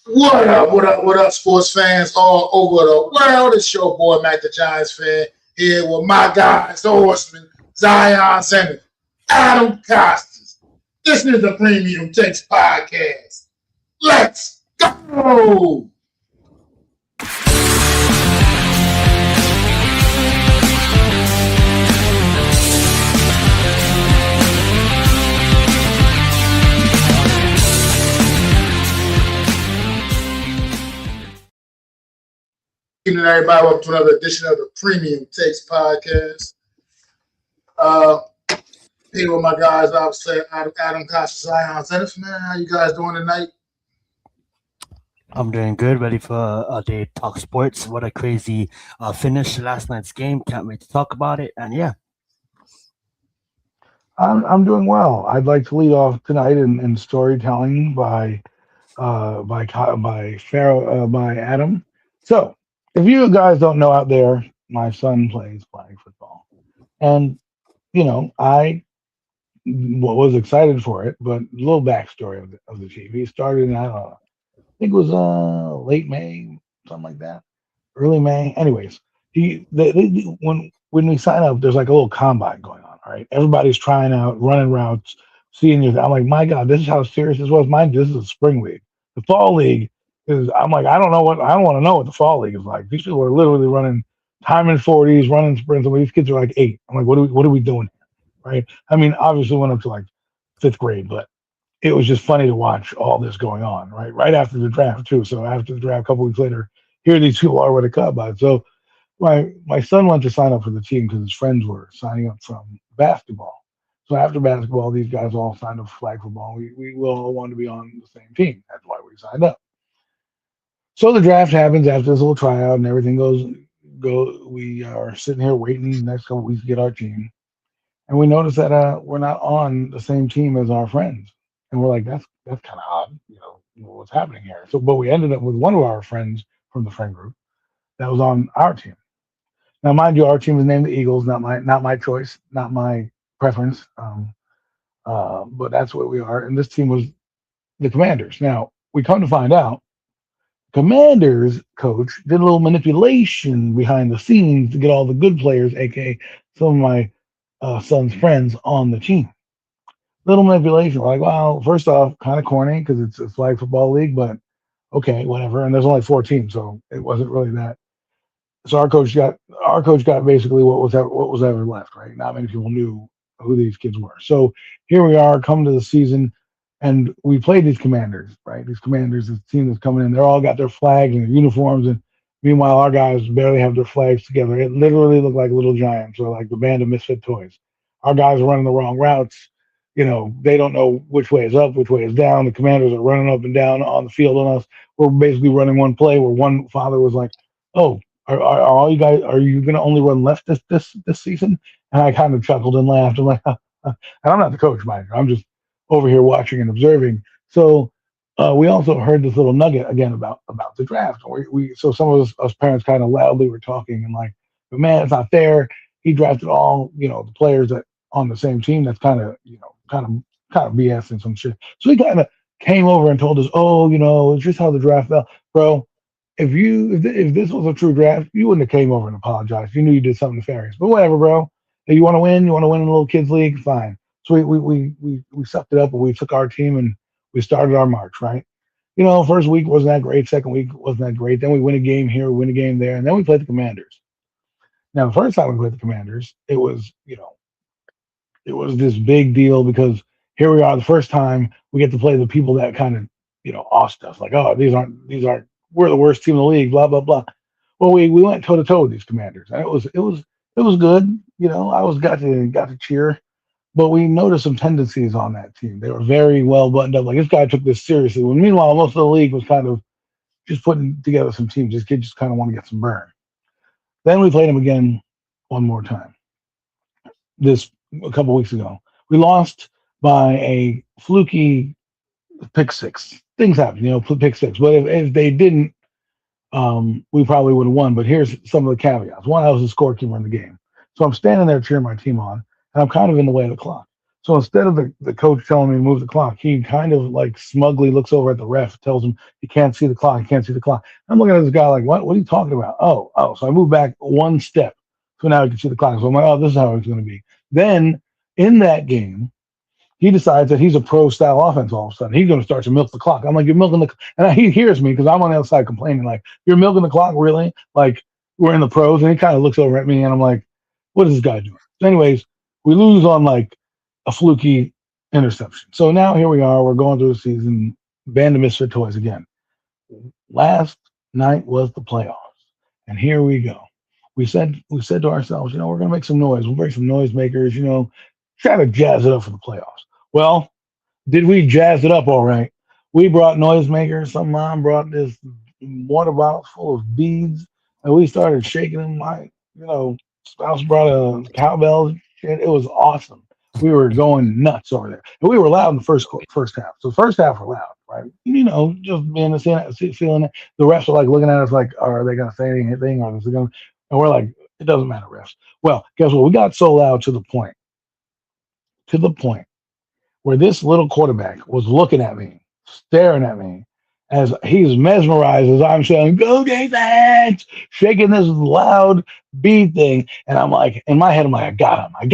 What up, what up, sports fans all over the world? It's your boy, Mac the Giants fan, here with my guys, the horsemen, Zion Zenith, Adam Costas. This is the Premium Takes Podcast. Let's go! Evening, everybody. Welcome to another edition of the Premium Takes Podcast. Here with my guys, obviously, Adam Costa, Zion Zenith. Man, how you guys doing tonight? I'm doing good. Ready for a day to talk sports. What a crazy finish to last night's game. Can't wait to talk about it. And yeah. I'm doing well. I'd like to lead off tonight in storytelling by Adam. So, if you guys don't know out there, my son plays flag football, and I was excited for it. But a little backstory of the team. He started in, I don't know, I think it was late May, something like that, early May. Anyways, when we sign up, there's like a little combine going on. All right, everybody's trying out, running routes, seeing you. I'm like, my God, this is how serious this was. Mind you, this is a spring league. The fall league is. I'm like, I don't want to know what the fall league is like. These people are literally running time in 40s, running sprints. And these kids are like 8. I'm like, what are we doing here? Right? I mean, obviously went up to like 5th grade, but it was just funny to watch all this going on. Right after the draft too. So after the draft, a couple weeks later, here these people are with a combine. So my son went to sign up for the team because his friends were signing up from basketball. So after basketball, these guys all signed up for flag football. We all wanted to be on the same team. That's why we signed up. So the draft happens after this little tryout and everything goes. We are sitting here waiting the next couple weeks to get our team, and we notice that we're not on the same team as our friends, and we're like, that's kind of odd. What's happening here? So, but we ended up with one of our friends from the friend group that was on our team. Now, mind you, our team was named the Eagles, not my choice, not my preference. But that's what we are. And this team was the Commanders. Now, we come to find out, Commanders coach did a little manipulation behind the scenes to get all the good players, aka some of my son's friends, on the team. Little manipulation. We're like, well, first off, kind of corny because it's a flag football league, but okay, whatever. And there's only 4 teams, so it wasn't really that. So our coach got basically what was ever left, right? Not many people knew who these kids were. So here we are, coming to the season, and we played these Commanders, right? These Commanders, this team that's coming in, they're all got their flags and their uniforms, and meanwhile our guys barely have their flags together. It literally looked like Little Giants or like the band of misfit toys. Our guys are running the wrong routes. They don't know which way is up, which way is down. The Commanders are running up and down on the field on us. We're basically running one play where one father was like, "Oh, are all you guys? Are you going to only run left this season?" And I kind of chuckled and laughed. I'm like, and I'm not the coach, mind you. I'm just over here watching and observing. So we also heard this little nugget again about the draft. So some of us parents kind of loudly were talking and like, but man, it's not fair. He drafted all the players that on the same team. That's kind of BS and some shit. So he kind of came over and told us, oh, it's just how the draft fell, bro. If this was a true draft, you wouldn't have came over and apologized. You knew you did something nefarious. But whatever, bro. If you want to win in a little kids league, fine. So we sucked it up and we took our team and we started our march, right? First week wasn't that great. Second week wasn't that great. Then we win a game here, we win a game there, and then we played the Commanders. Now, the first time we played the Commanders, it was this big deal because here we are, the first time we get to play the people that kind of, asked us, like, oh, these aren't we're the worst team in the league, blah blah blah. Well, we went toe to toe with these Commanders, and it was good. I got to cheer, but we noticed some tendencies on that team. They were very well buttoned up. Like, this guy took this seriously. When meanwhile, most of the league was kind of just putting together some teams. This kid just kind of want to get some burn. Then we played him again one more time. A couple weeks ago, we lost by a fluky pick six. Things happen, pick six. But if they didn't, we probably would have won. But here's some of the caveats. One, I was the scorekeeper in the game. So I'm standing there cheering my team on, and I'm kind of in the way of the clock. So instead of the coach telling me to move the clock, he kind of like smugly looks over at the ref, tells him he can't see the clock, he can't see the clock. I'm looking at this guy like, what? What are you talking about? Oh. So I move back one step, so now I can see the clock. So I'm like, oh, this is how it's going to be. Then in that game, he decides that he's a pro style offense all of a sudden. He's going to start to milk the clock. I'm like, you're milking the and he hears me because I'm on the outside complaining, like, you're milking the clock, really? Like, we're in the pros. And he kind of looks over at me and I'm like, what is this guy doing? So anyways, we lose on like a fluky interception. So now here we are. We're going through the season. Band of misfit toys again. Last night was the playoffs. And here we go. We said to ourselves, we're going to make some noise. We'll bring some noisemakers, try to jazz it up for the playoffs. Well, did we jazz it up all right? We brought noisemakers. Some mom brought this water bottle full of beads, and we started shaking them. My, spouse brought a cowbell. It was awesome. We were going nuts over there, and we were loud in the first half. So the first half we're loud, right? Just being the feeling it. The refs are like looking at us like, are they going to say anything, or is it going? And we're like, it doesn't matter, refs. Well, guess what? We got so loud to the point where this little quarterback was looking at me, staring at me, as he's mesmerized as I'm saying, go defense, shaking this loud beat thing. And I'm like, in my head, I'm like, I got him. I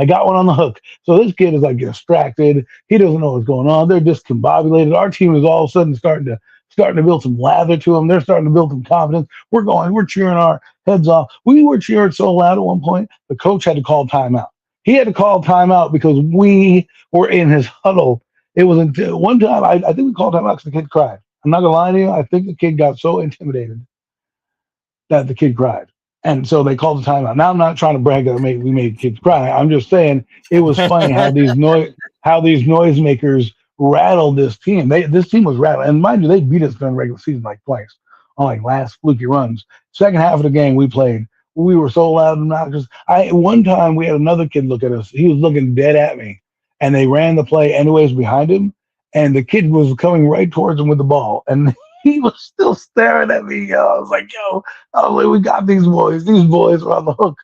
got one on the hook. So this kid is like distracted. He doesn't know what's going on. They're discombobulated. Our team is all of a sudden starting to build some lather to them. They're starting to build some confidence. We're cheering our heads off. We were cheering so loud at one point, the coach had to call timeout. He had to call timeout because we were in his huddle. It was until one time, I think we called timeout because the kid cried. I'm not gonna lie to you. I think the kid got so intimidated that the kid cried, and so they called the timeout. Now I'm not trying to brag that we made kids cry. I'm just saying it was funny how these noisemakers rattled this team. This team was rattled, and mind you, they beat us during the regular season like twice on like last fluky runs. Second half of the game we played, we were so loud and obnoxious. One time we had another kid look at us. He was looking dead at me, and they ran the play anyways behind him. And the kid was coming right towards him with the ball, and he was still staring at me. I was like, we got these boys. These boys are on the hook.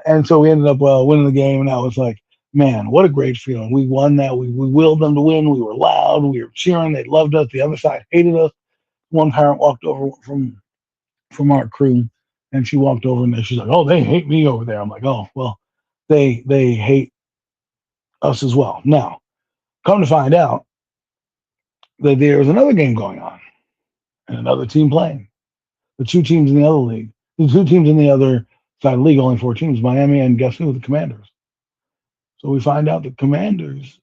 And so we ended up winning the game, and I was like, man, what a great feeling. We won that. We willed them to win. We were loud. We were cheering. They loved us. The other side hated us. One parent walked over from our crew, and she walked over, and she's like, oh, they hate me over there. I'm like, oh, well, they hate us as well. Now, come to find out that there's another game going on and another team playing. The two teams in the other league, the two teams in the other side of the league, only 4 teams, Miami and guess who? The Commanders. So we find out the Commanders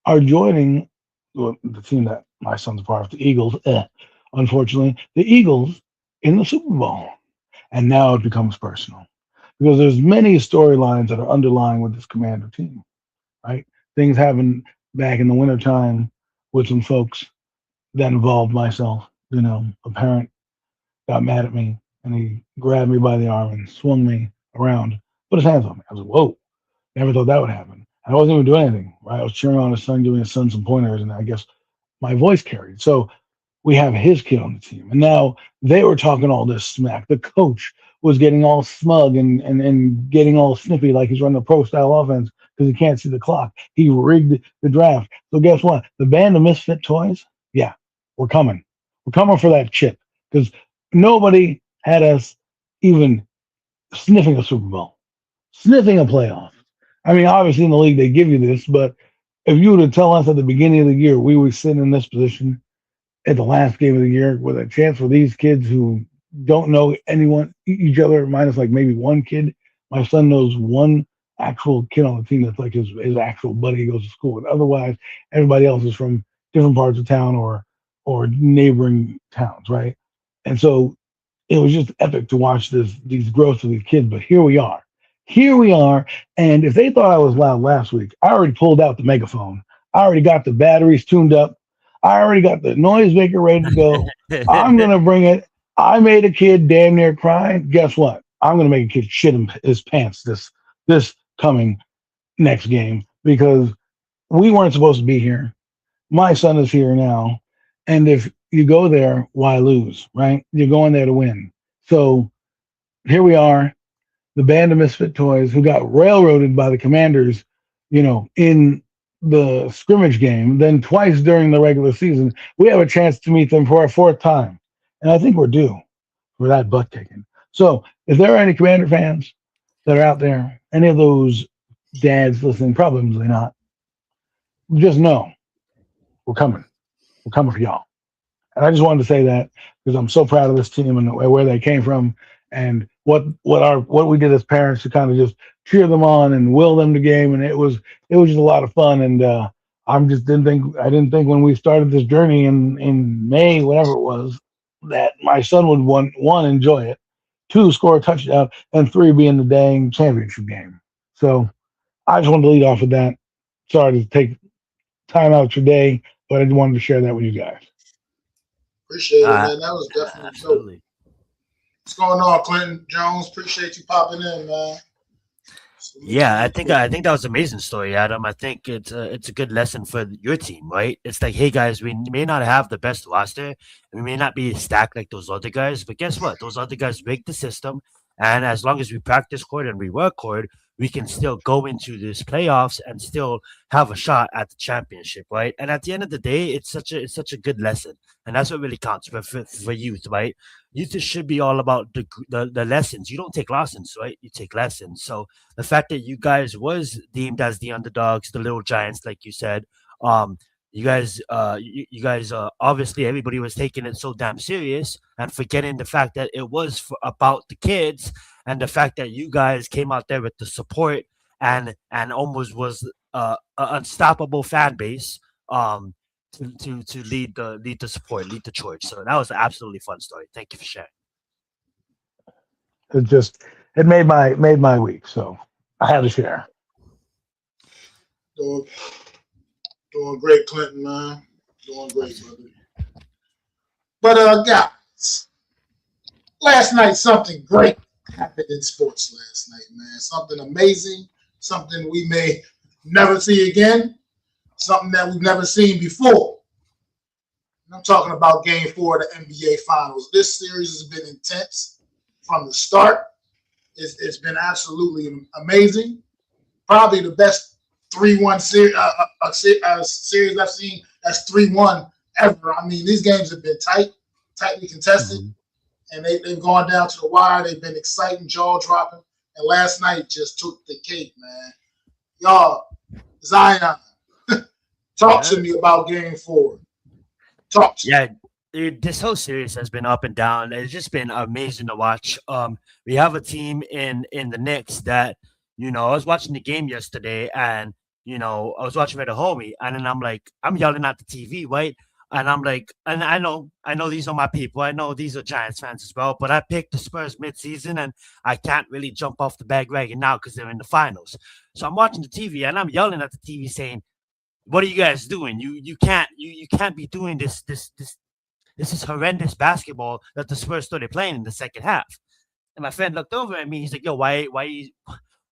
are joining the team that my son's a part of, the Eagles. Unfortunately, the Eagles in the Super Bowl. And now it becomes personal because there's many storylines that are underlying with this Commander team, right? Things happen back in the wintertime with some folks that involved myself. A parent got mad at me and he grabbed me by the arm and swung me around, put his hands on me. I was like, whoa, never thought that would happen. I wasn't even doing anything, right? I was cheering on his son, giving his son some pointers, and I guess my voice carried. So we have his kid on the team. And now they were talking all this smack. The coach was getting all smug and getting all snippy like he's running a pro style offense because he can't see the clock. He rigged the draft. So guess what? The band of misfit toys, yeah, we're coming. We're coming for that chip because nobody had us even sniffing a Super Bowl, sniffing a playoff. I mean, obviously in the league they give you this, but if you were to tell us at the beginning of the year we were sitting in this position at the last game of the year with a chance for these kids who don't know each other, minus like maybe one kid. My son knows one actual kid on the team that's like his actual buddy he goes to school with. Otherwise, everybody else is from different parts of town or neighboring towns, right? And so it was just epic to watch these growths of these kids. But here we are. And if they thought I was loud last week, I already pulled out the megaphone. I already got the batteries tuned up. I already got the noisemaker ready to go. I'm going to bring it. I made a kid damn near cry. Guess what? I'm going to make a kid shit his pants this coming next game because we weren't supposed to be here. My son is here now. And if you go there, why lose, right? You're going there to win. So here we are, the band of misfit toys who got railroaded by the Commanders in the scrimmage game, then twice during the regular season, we have a chance to meet them for a fourth time. And I think we're due for that butt kicking. So if there are any Commander fans that are out there, any of those dads listening, probably not, just know we're coming. We're coming for y'all. And I just wanted to say that because I'm so proud of this team and where they came from and what we did as parents to kind of just cheer them on and will them to game. And it was just a lot of fun. And I didn't think when we started this journey in May, whatever it was, that my son would one enjoy it, two score a touchdown, and three be in the dang championship game. So I just wanted to lead off with that. Sorry to take time out your day, but I just wanted to share that with you guys. Appreciate it, man. That was definitely absolutely dope. What's going on, Clinton Jones? Appreciate you popping in, man. Yeah, I think that was an amazing story, Adam. I think it's a good lesson for your team, right? It's like, hey guys, we may not have the best roster, we may not be stacked like those other guys, but guess what? Those other guys make the system, and as long as we practice hard and we work hard, we can still go into this playoffs and still have a shot at the championship, right? And at the end of the day, it's such a good lesson, and that's what really counts for youth, right? Youth should be all about the lessons. You don't take lessons, right? You take lessons. So the fact that you guys was deemed as the underdogs, the little giants, like you said, you guys, obviously everybody was taking it so damn serious and forgetting the fact that it was about the kids, and the fact that you guys came out there with the support and almost was an unstoppable fan base to lead the support, lead the charge. So that was an absolutely fun story. Thank you for sharing. It made my week, so I had to share. Doing great, Clinton, man. Doing great, brother. But guys, last night something great happened in sports last night, man. Something amazing, something we may never see again, something that we've never seen before. And I'm talking about Game 4 of the NBA Finals. This series has been intense from the start. It's been absolutely amazing. Probably the best 3-1 series I've seen that's 3-1 ever. I mean, these games have been tightly contested, and they've gone down to the wire. They've been exciting, jaw-dropping, and last night just took the cake, man. Y'all, Zion, talk to me about Game 4. Talk to me. Yeah, dude, this whole series has been up and down. It's just been amazing to watch. We have a team in the Knicks that, I was watching the game yesterday, and I was watching with a homie, and then I'm yelling at the TV, right? And I'm like, and I know these are my people. I know these are Giants fans as well, but I picked the Spurs mid-season, and I can't really jump off the bandwagon now because they're in the finals. So I'm watching the TV, and I'm yelling at the TV saying, "What are you guys doing? You can't be doing this. This is horrendous basketball that the Spurs started playing in the second half." And my friend looked over at me. He's like, "Yo, why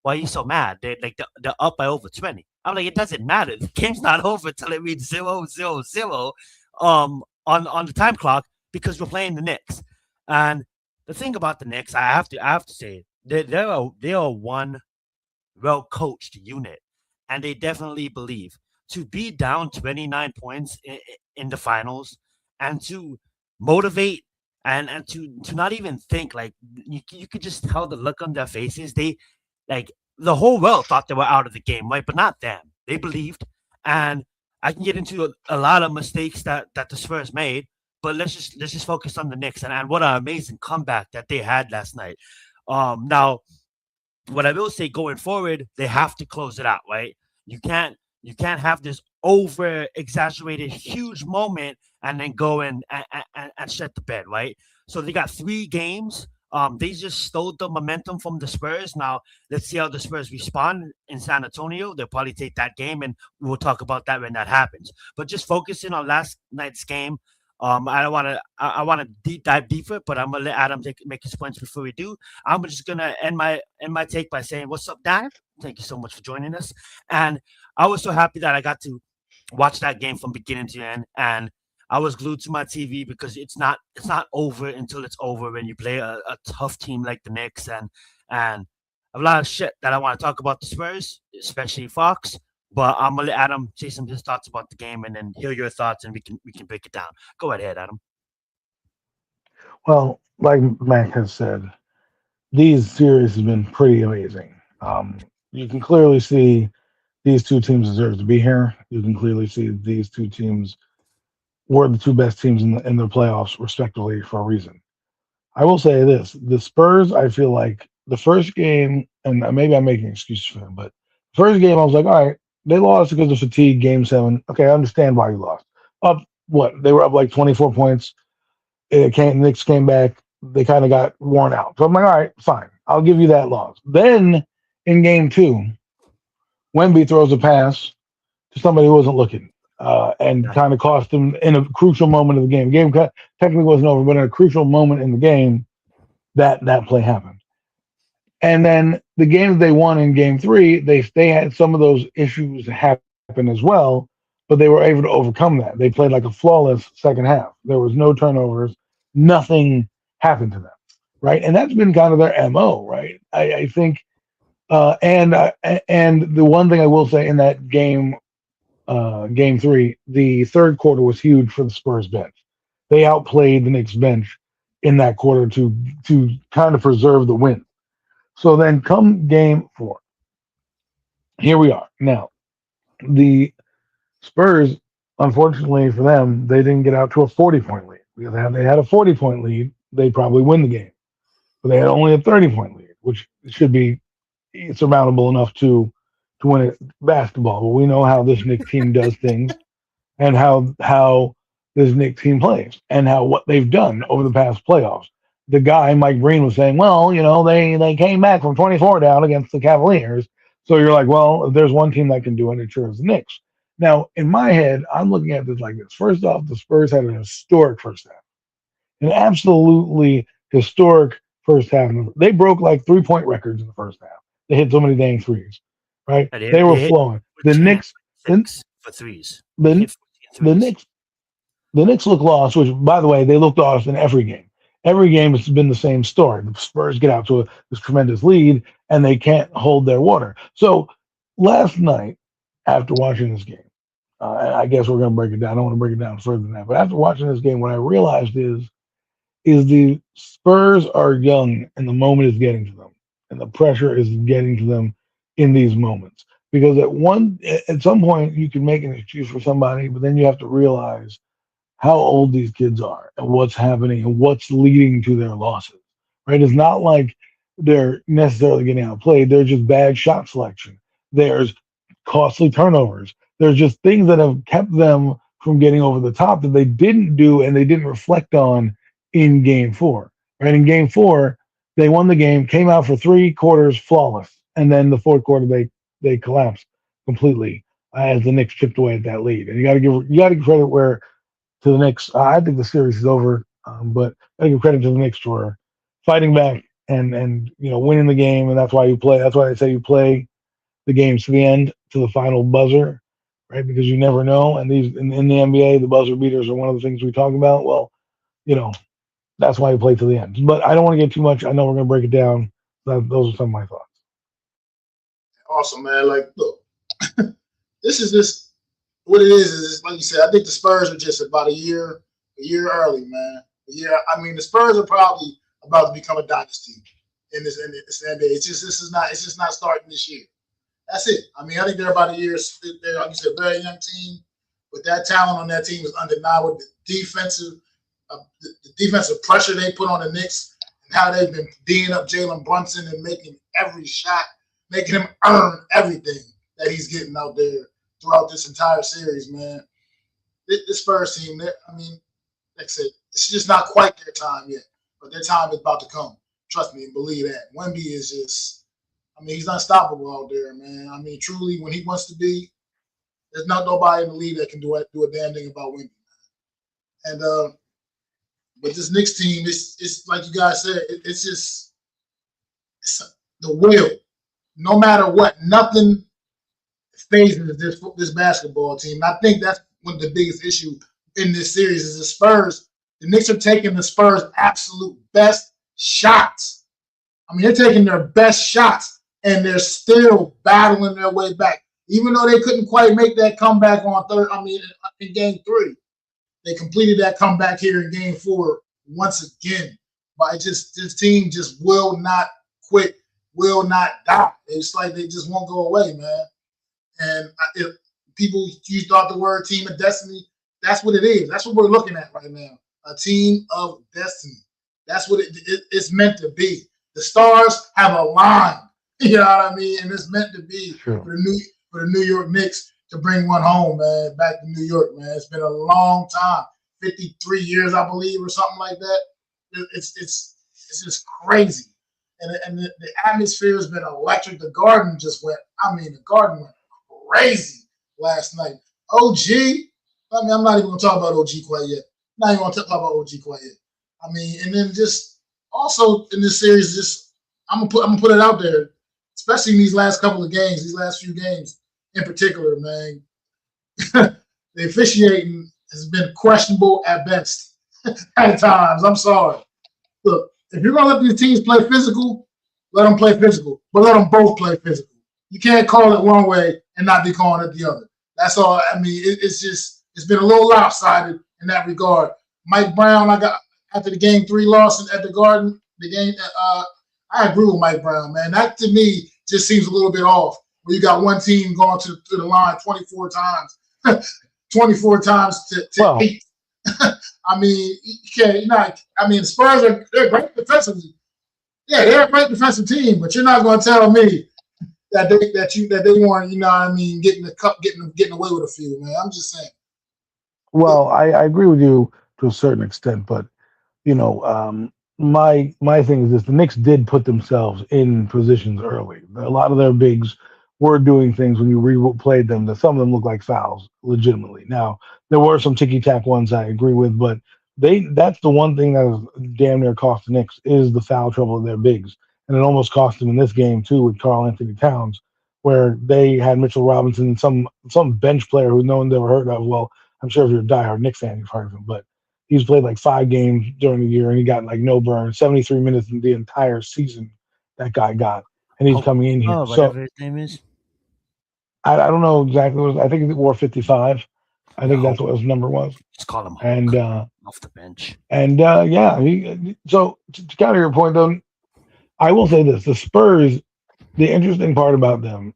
are you so mad? They're up by over 20." I'm like, it doesn't matter. The game's not over until it reads 0-0-0 on the time clock because we're playing the Knicks. And the thing about the Knicks, I have to say, they are one well coached unit, and they definitely believe to be down 29 points in the finals and to motivate and to not even think, like you could just tell the look on their faces. They the whole world thought they were out of the game, right? But not them. They believed. And I can get into a lot of mistakes that the Spurs made, but let's just focus on the Knicks and what an amazing comeback that they had last night. Now, what I will say going forward, they have to close it out, right? You can't have this over exaggerated huge moment and then go and shut the bed, right? So they got 3 games. They just stole the momentum from the Spurs. Now, let's see how the Spurs respond in San Antonio. They'll probably take that game, and we'll talk about that when that happens. But just focusing on last night's game, I want to deep dive deeper, but I'm gonna let Adam make his points before we do. I'm just gonna end my take by saying, "What's up, Dan? Thank you so much for joining us." And I was so happy that I got to watch that game from beginning to end, and I was glued to my TV because it's not over until it's over when you play a tough team like the Knicks, and I have a lot of shit that I want to talk about the Spurs, especially Fox. But I'm gonna let Adam say some of his thoughts about the game, and then hear your thoughts, and we can break it down. Go ahead, Adam. Well, like Mac has said, these series have been pretty amazing. You can clearly see these two teams deserve to be here. You can clearly see these two teams were the two best teams in the playoffs, respectively, for a reason. I will say this: the Spurs, I feel like the first game, and maybe I'm making excuses for them, but first game, I was like, all right, they lost because of fatigue. Game 7, okay, I understand why you lost. Up what? They were up like 24 points. Knicks came back. They kind of got worn out. So I'm like, all right, fine, I'll give you that loss. Then in game 2, Wemby throws a pass to somebody who wasn't looking, and Yeah. kind of cost them in a crucial moment of the game. The game technically wasn't over, but in a crucial moment in the game, that play happened. And then the games they won in game 3, they had some of those issues happen as well, but they were able to overcome that. They played like a flawless second half. There was no turnovers, nothing happened to them, right? And that's been kind of their MO, right? I think, and the one thing I will say in that game, game 3, the third quarter was huge for the Spurs bench. They outplayed the Knicks bench in that quarter to kind of preserve the win. So then come game 4. Here we are. Now, the Spurs, unfortunately for them, they didn't get out to a 40-point lead. Because if they had a 40-point lead, they'd probably win the game. But they had only a 30-point lead, which should be surmountable enough to win a basketball. But we know how this Knicks team does things, and how this Knicks team plays, and how what they've done over the past playoffs. The guy Mike Breen was saying, well, they came back from 24 down against the Cavaliers. So you're like, well, if there's one team that can do it, it sure is the Knicks. Now, in my head, I'm looking at this like this. First off, the Spurs had an historic first half, an absolutely historic first half. They broke like 3-point records in the first half. They hit so many dang threes, right? Yeah, They were hit flowing. The 14 and Knicks, 6 for threes. They the hit 14 the threes. Knicks the Knicks look lost, which, by the way, they looked lost in every game. Every game has been the same story. The Spurs get out to this tremendous lead, and they can't hold their water. So last night, after watching this game, and I guess we're going to break it down. I don't want to break it down further than that. But after watching this game, what I realized is the Spurs are young, and the moment is getting to them, and the pressure is getting to them in these moments. Because at some point, you can make an excuse for somebody, but then you have to realize how old these kids are and what's happening and what's leading to their losses. Right? It's not like they're necessarily getting outplayed. They're just bad shot selection. There's costly turnovers. There's just things that have kept them from getting over the top that they didn't do and they didn't reflect on in game 4. Right? In game 4, they won the game, came out for 3 quarters flawless, and then the fourth quarter they collapsed completely as the Knicks chipped away at that lead. And you got to give credit where to the Knicks. I think the series is over, but I give credit to the Knicks for fighting back and winning the game, and that's why you play. That's why they say you play the games to the end, to the final buzzer, right? Because you never know. And these in the NBA, the buzzer beaters are one of the things we talk about. Well, that's why you play to the end. But I don't want to get too much. I know we're going to break it down. Those are some of my thoughts. Awesome, man. Like, look, this is just what it is like you said. I think the Spurs are just about a year early, man. I mean, the Spurs are probably about to become a dynasty in this NBA. It's just not starting this year. That's it. I mean, I think they're about a year. They're, like you said, a very young team, but that talent on that team is undeniable. The defensive pressure they put on the Knicks and how they've been D'ing up Jalen Brunson and making every shot, making him earn everything that he's getting out there throughout this entire series, man. This Spurs team, I mean, like I said, it's just not quite their time yet, but their time is about to come. Trust me and believe that. Wemby is just, I mean, he's unstoppable out there, man. I mean, truly, when he wants to be, there's not nobody in the league that can do a damn thing about Wemby. And but this Knicks team, it's like you guys said, it's the will. No matter what, nothing phases this basketball team. And I think that's one of the biggest issue in this series is the Spurs. The Knicks are taking the Spurs' absolute best shots. I mean, they're taking their best shots and they're still battling their way back. Even though they couldn't quite make that comeback in game 3, they completed that comeback here in game 4 once again. But this team just will not quit, will not die. It's like they just won't go away, man. And if people use the word team of destiny, that's what it is. That's what we're looking at right now. A team of destiny. That's what it's meant to be. The stars have aligned. You know what I mean? And it's meant to be for the New York Knicks to bring one home, man, back to New York, man. It's been a long time, 53 years, I believe, or something like that. It's just crazy. And the atmosphere has been electric. The Garden went crazy last night. OG, I'm not even going to talk about OG quite yet. Not even going to talk about OG quite yet. And then just also in this series, I'm gonna put it out there, especially in these last couple of games, these last few games in particular, man. The officiating has been questionable at best at times. I'm sorry. Look, if you're gonna let these teams play physical, let them play physical, but let them both play physical. You can't call it one way and not be calling it the other. That's all. It's been a little lopsided in that regard. Mike Brown, after the game 3 loss at the Garden, I agree with Mike Brown, man. That to me just seems a little bit off. Where you got one team going to the line 24 times, 24 times to 8. The Spurs they're great defensively. Yeah, they're a great defensive team, but you're not going to tell me that they weren't, getting the cup, getting away with a few, man. I'm just saying. Well, I agree with you to a certain extent, but my thing is this: the Knicks did put themselves in positions early. A lot of their bigs were doing things when you replayed them that some of them look like fouls, legitimately. Now there were some ticky tack ones I agree with, but that's the one thing that has damn near cost the Knicks is the foul trouble of their bigs, and it almost cost them in this game too with Karl Anthony Towns, where they had Mitchell Robinson and some bench player who no one's ever heard of. Well, I'm sure if you're a diehard Knicks fan, you've heard of him, but he's played like 5 games during the year, and he got like no burn, 73 minutes in the entire season. That guy got, and he's coming in here. Whatever his name is. I don't know exactly what it was. I think he wore 55. I think that's what his number was. Just call him and off the bench. And so to counter your point, though, I will say this: the Spurs. The interesting part about them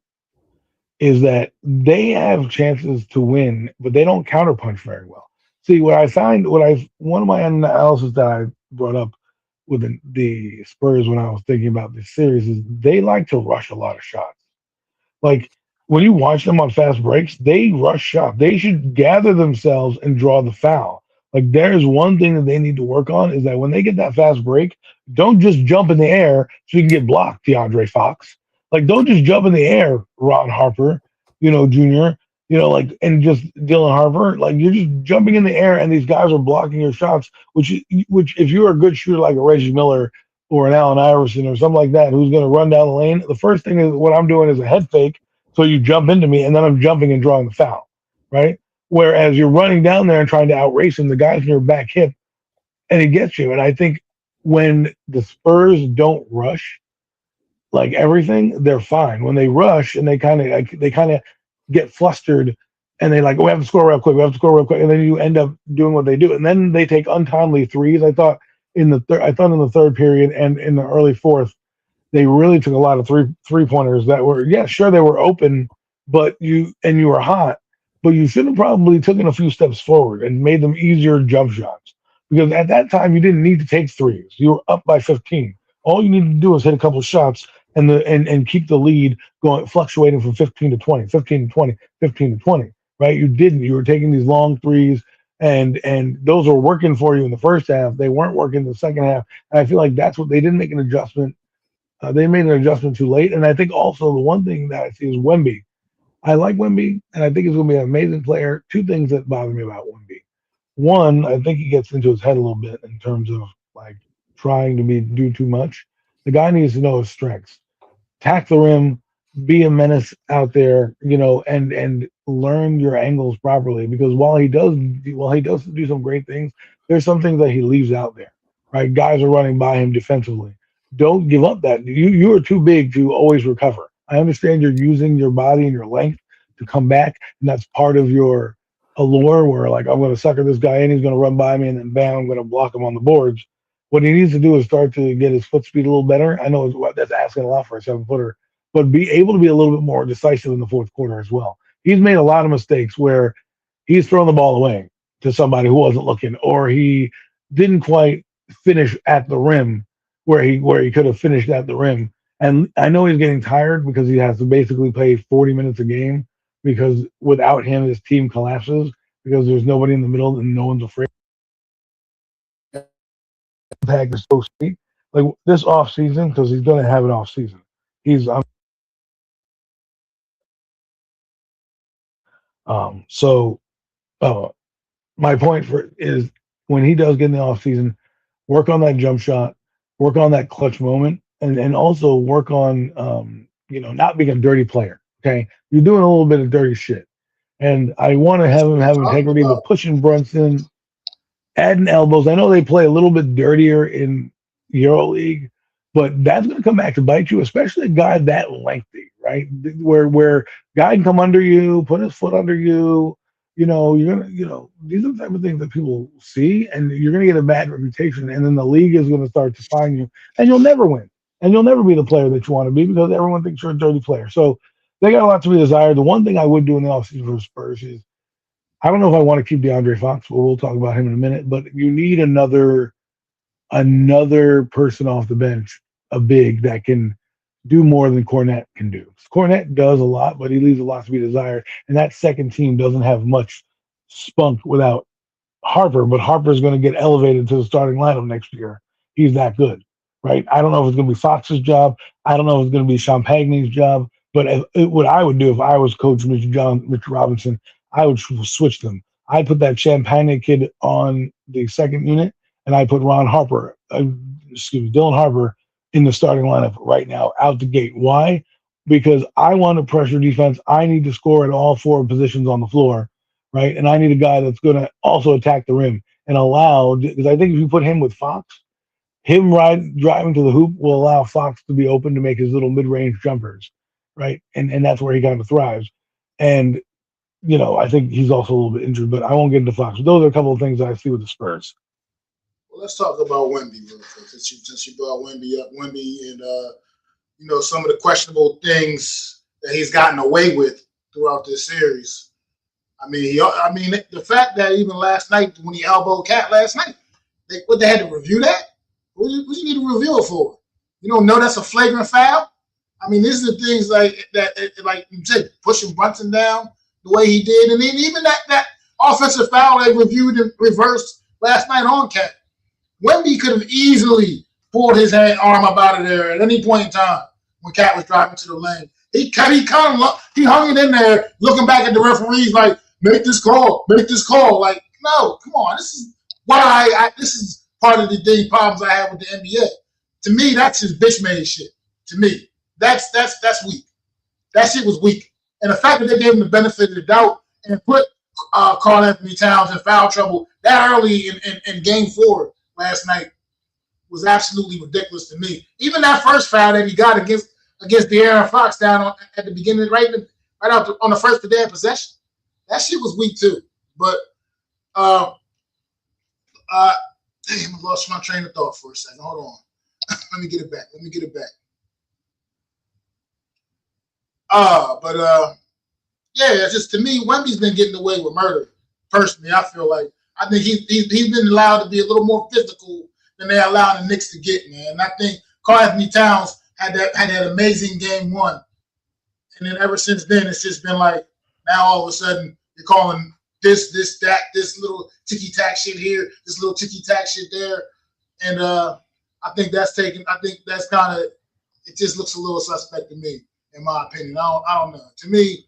is that they have chances to win, but they don't counterpunch very well. See, one of my analysis that I brought up with the Spurs when I was thinking about this series is they like to rush a lot of shots. Like when you watch them on fast breaks, they rush shots. They should gather themselves and draw the foul. Like there's one thing that they need to work on is that when they get that fast break, don't just jump in the air so you can get blocked, DeAndre Fox. Like don't just jump in the air, Ron Harper, Jr. And just Dylan Harper, like you're just jumping in the air and these guys are blocking your shots, which if you're a good shooter like a Reggie Miller or an Allen Iverson or something like that, who's going to run down the lane, the first thing is what I'm doing is a head fake. So you jump into me and then I'm jumping and drawing the foul, right? Whereas you're running down there and trying to outrace him, the guy's in your back hip and he gets you. And I think when the Spurs don't rush, like everything, they're fine. When they rush and they kind of get flustered and they we have to score real quick, and then you end up doing what they do, and then they take untimely threes. I thought in the third period and in the early fourth, they really took a lot of three pointers that were they were open, but you were hot, but you should have probably taken a few steps forward and made them easier jump shots because at that time you didn't need to take threes. You were up by 15. All you needed to do was hit a couple shots and keep the lead going, fluctuating from 15 to 20, 15 to 20, 15 to 20, right? You didn't. You were taking these long threes, and those were working for you in the first half. They weren't working in the second half. And I feel like that's what they didn't make an adjustment. They made an adjustment too late. And I think also the one thing that I see is Wemby. I like Wemby, and I think he's going to be an amazing player. 2 things that bother me about Wemby. One, I think he gets into his head a little bit in terms of trying to do too much. The guy needs to know his strengths. Tack the rim, be a menace out there, and learn your angles properly. Because while he does do some great things, there's some things that he leaves out there. Right? Guys are running by him defensively. don't give up that. You are too big to always recover. I understand you're using your body and your length to come back, and that's part of your allure where like I'm going to sucker this guy in, he's going to run by me, and then bam, I'm going to block him on the boards. What he needs to do is start to get his foot speed a little better. I know that's asking a lot for a 7-footer, but be able to be a little bit more decisive in the fourth quarter as well. He's made a lot of mistakes where he's thrown the ball away to somebody who wasn't looking, or he didn't quite finish at the rim where he could have finished at the rim. And I know he's getting tired because he has to basically play 40 minutes a game because without him, his team collapses because there's nobody in the middle and no one's afraid. Impact is so sweet. Like this off season, because he's going to have an off season. He's so my point for is when he does get in the off season, work on that jump shot, work on that clutch moment, and also work on not being a dirty player. Okay, you're doing a little bit of dirty shit, and I want to have him have integrity, but pushing Brunson, adding elbows. I know they play a little bit dirtier in EuroLeague, but that's going to come back to bite you, especially a guy that lengthy, right? Where guy can come under you, put his foot under you. You're gonna, these are the type of things that people see, and you're gonna get a bad reputation, and then the league is gonna start to find you, and you'll never win, and you'll never be the player that you want to be because everyone thinks you're a dirty player. So they got a lot to be desired. The one thing I would do in the offseason for the Spurs is I don't know if I want to keep DeAndre Fox, but we'll talk about him in a minute. But you need another person off the bench, a big that can do more than Cornette can do. Cornette does a lot, but he leaves a lot to be desired. And that second team doesn't have much spunk without Harper, but Harper's going to get elevated to the starting lineup next year. He's that good, right? I don't know if it's going to be Fox's job. I don't know if it's going to be Champagne's job. But what I would do if I was Coach Mitch Robinson, I would switch them. I'd put that Champagne kid on the second unit, and I put Dylan Harper in the starting lineup right now, out the gate. Why? Because I want to pressure defense. I need to score at all 4 positions on the floor, right? And I need a guy that's going to also attack the rim and allow, because I think if you put him with Fox, him driving to the hoop will allow Fox to be open to make his little mid-range jumpers, right? And that's where he kind of thrives. And, I think he's also a little bit injured, but I won't get into Fox. But those are a couple of things that I see with the Spurs. Well, let's talk about Wemby real quick, since you brought Wemby up. Wemby and, some of the questionable things that he's gotten away with throughout this series. The fact that even last night when he elbowed Cat last night, they had to review that? What do you need to review it for? You don't know that's a flagrant foul? These are the things like that, like you said, pushing Brunson down the way he did, and then even that offensive foul they reviewed and reversed last night on Cat. Wemby could have easily pulled his arm up out of there at any point in time when Cat was driving to the lane. He hung it in there, looking back at the referees like, make this call. Like, no, come on. This is why this is part of the problems I have with the NBA. To me, that's just bitch made shit. To me, that's weak. That shit was weak. And the fact that they gave him the benefit of the doubt and put Karl Anthony Towns in foul trouble that early in Game 4 last night was absolutely ridiculous to me. Even that first foul that he got against De'Aaron Fox down at the beginning, right out on the first day of possession, that shit was weak too. But damn, I lost my train of thought for a second. Hold on. Let me get it back. It's just, to me, Wemby's been getting away with murder. Personally, I feel like I think he's been allowed to be a little more physical than they allowed the Knicks to get, man. And I think Karl Anthony Towns had that amazing Game 1, and then ever since then, it's just been like now all of a sudden you're calling this, that, this little ticky tack shit here, this little ticky tack shit there, and I think that's kind of, it just looks a little suspect to me, in my opinion. I don't know. To me,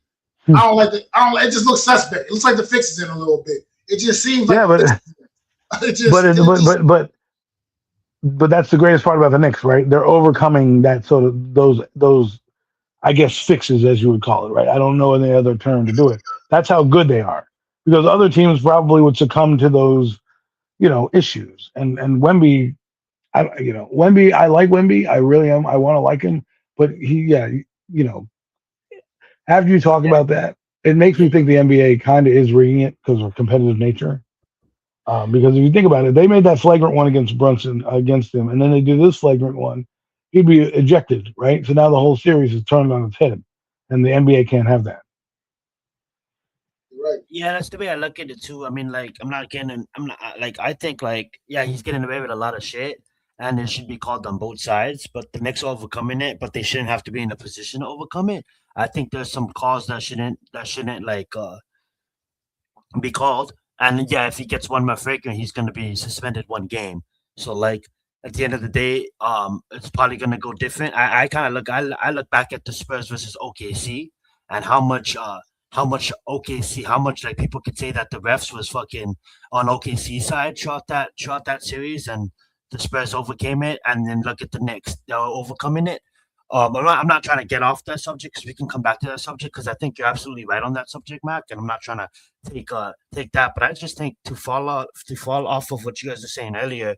it just looks suspect. It looks like the fix is in a little bit. It just seems like but that's the greatest part about the Knicks, right? They're overcoming that sort of those I guess fixes, as you would call it, right? I don't know any other term to do it. That's how good they are, because other teams probably would succumb to those, issues. And Wemby, Wemby. I like Wemby. I really am. I want to like him, but after you talk Yeah, about that, it makes me yeah, think the NBA kind of is rigging it because of competitive nature. Because if you think about it, they made that flagrant one against Brunson against him, and then they do this flagrant one, he'd be ejected, right? So now the whole series is turned on its head, and the NBA can't have that. Right. yeah. That's the way I look at it too. I mean, like, I'm not like, I think like, yeah, he's getting away with a lot of shit, and it should be called on both sides. But the Knicks are overcoming it, but they shouldn't have to be in a position to overcome it. I think there's some calls that shouldn't like be called. And yeah, if he gets one more flagrant, he's going to be suspended 1 game. So like at the end of the day, it's probably going to go different. I kind of I look back at the Spurs versus OKC and how much OKC, how much like people could say that the refs was fucking on OKC side throughout that series, and the Spurs overcame it. And then look at the Knicks, they're overcoming it. I'm not trying to get off that subject because we can come back to that subject because I think you're absolutely right on that subject, Mac. And I'm not trying to take that, but I just think to fall off of what you guys were saying earlier,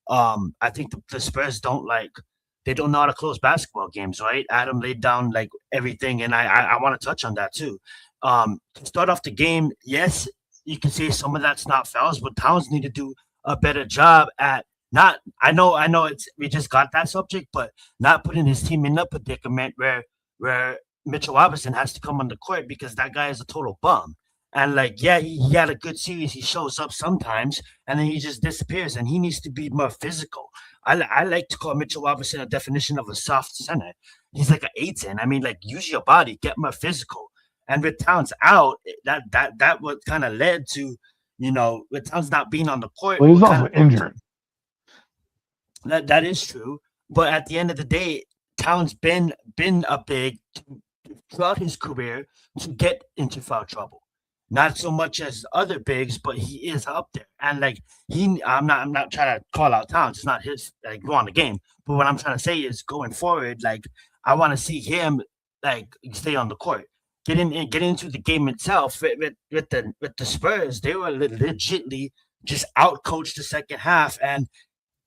I think the Spurs they don't know how to close basketball games, right? Adam laid down like everything, and I want to touch on that too. To start off the game, yes, you can say some of that's not fouls, but Towns need to do a better job at not. I know it's we just got that subject, but not putting his team in a predicament where Mitchell Robinson has to come on the court because that guy is a total bum. And like, yeah, he had a good series. He shows up sometimes, and then he just disappears. And he needs to be more physical. I like to call Mitchell Robinson a definition of a soft center. He's like an 8-10. I mean, like, use your body, get more physical. And with Towns out, that what kind of led to, with Towns not being on the court, Well, he's what kind also of led to injured. that is true. But at the end of the day, Towns been a big throughout his career to get into foul trouble. Not so much as other bigs, but he is up there. And like I'm not trying to call out Towns. It's not his like go on the game. But what I'm trying to say is going forward, like I want to see him like stay on the court. Get into the game itself with the Spurs. They were legitly just out coached the second half, and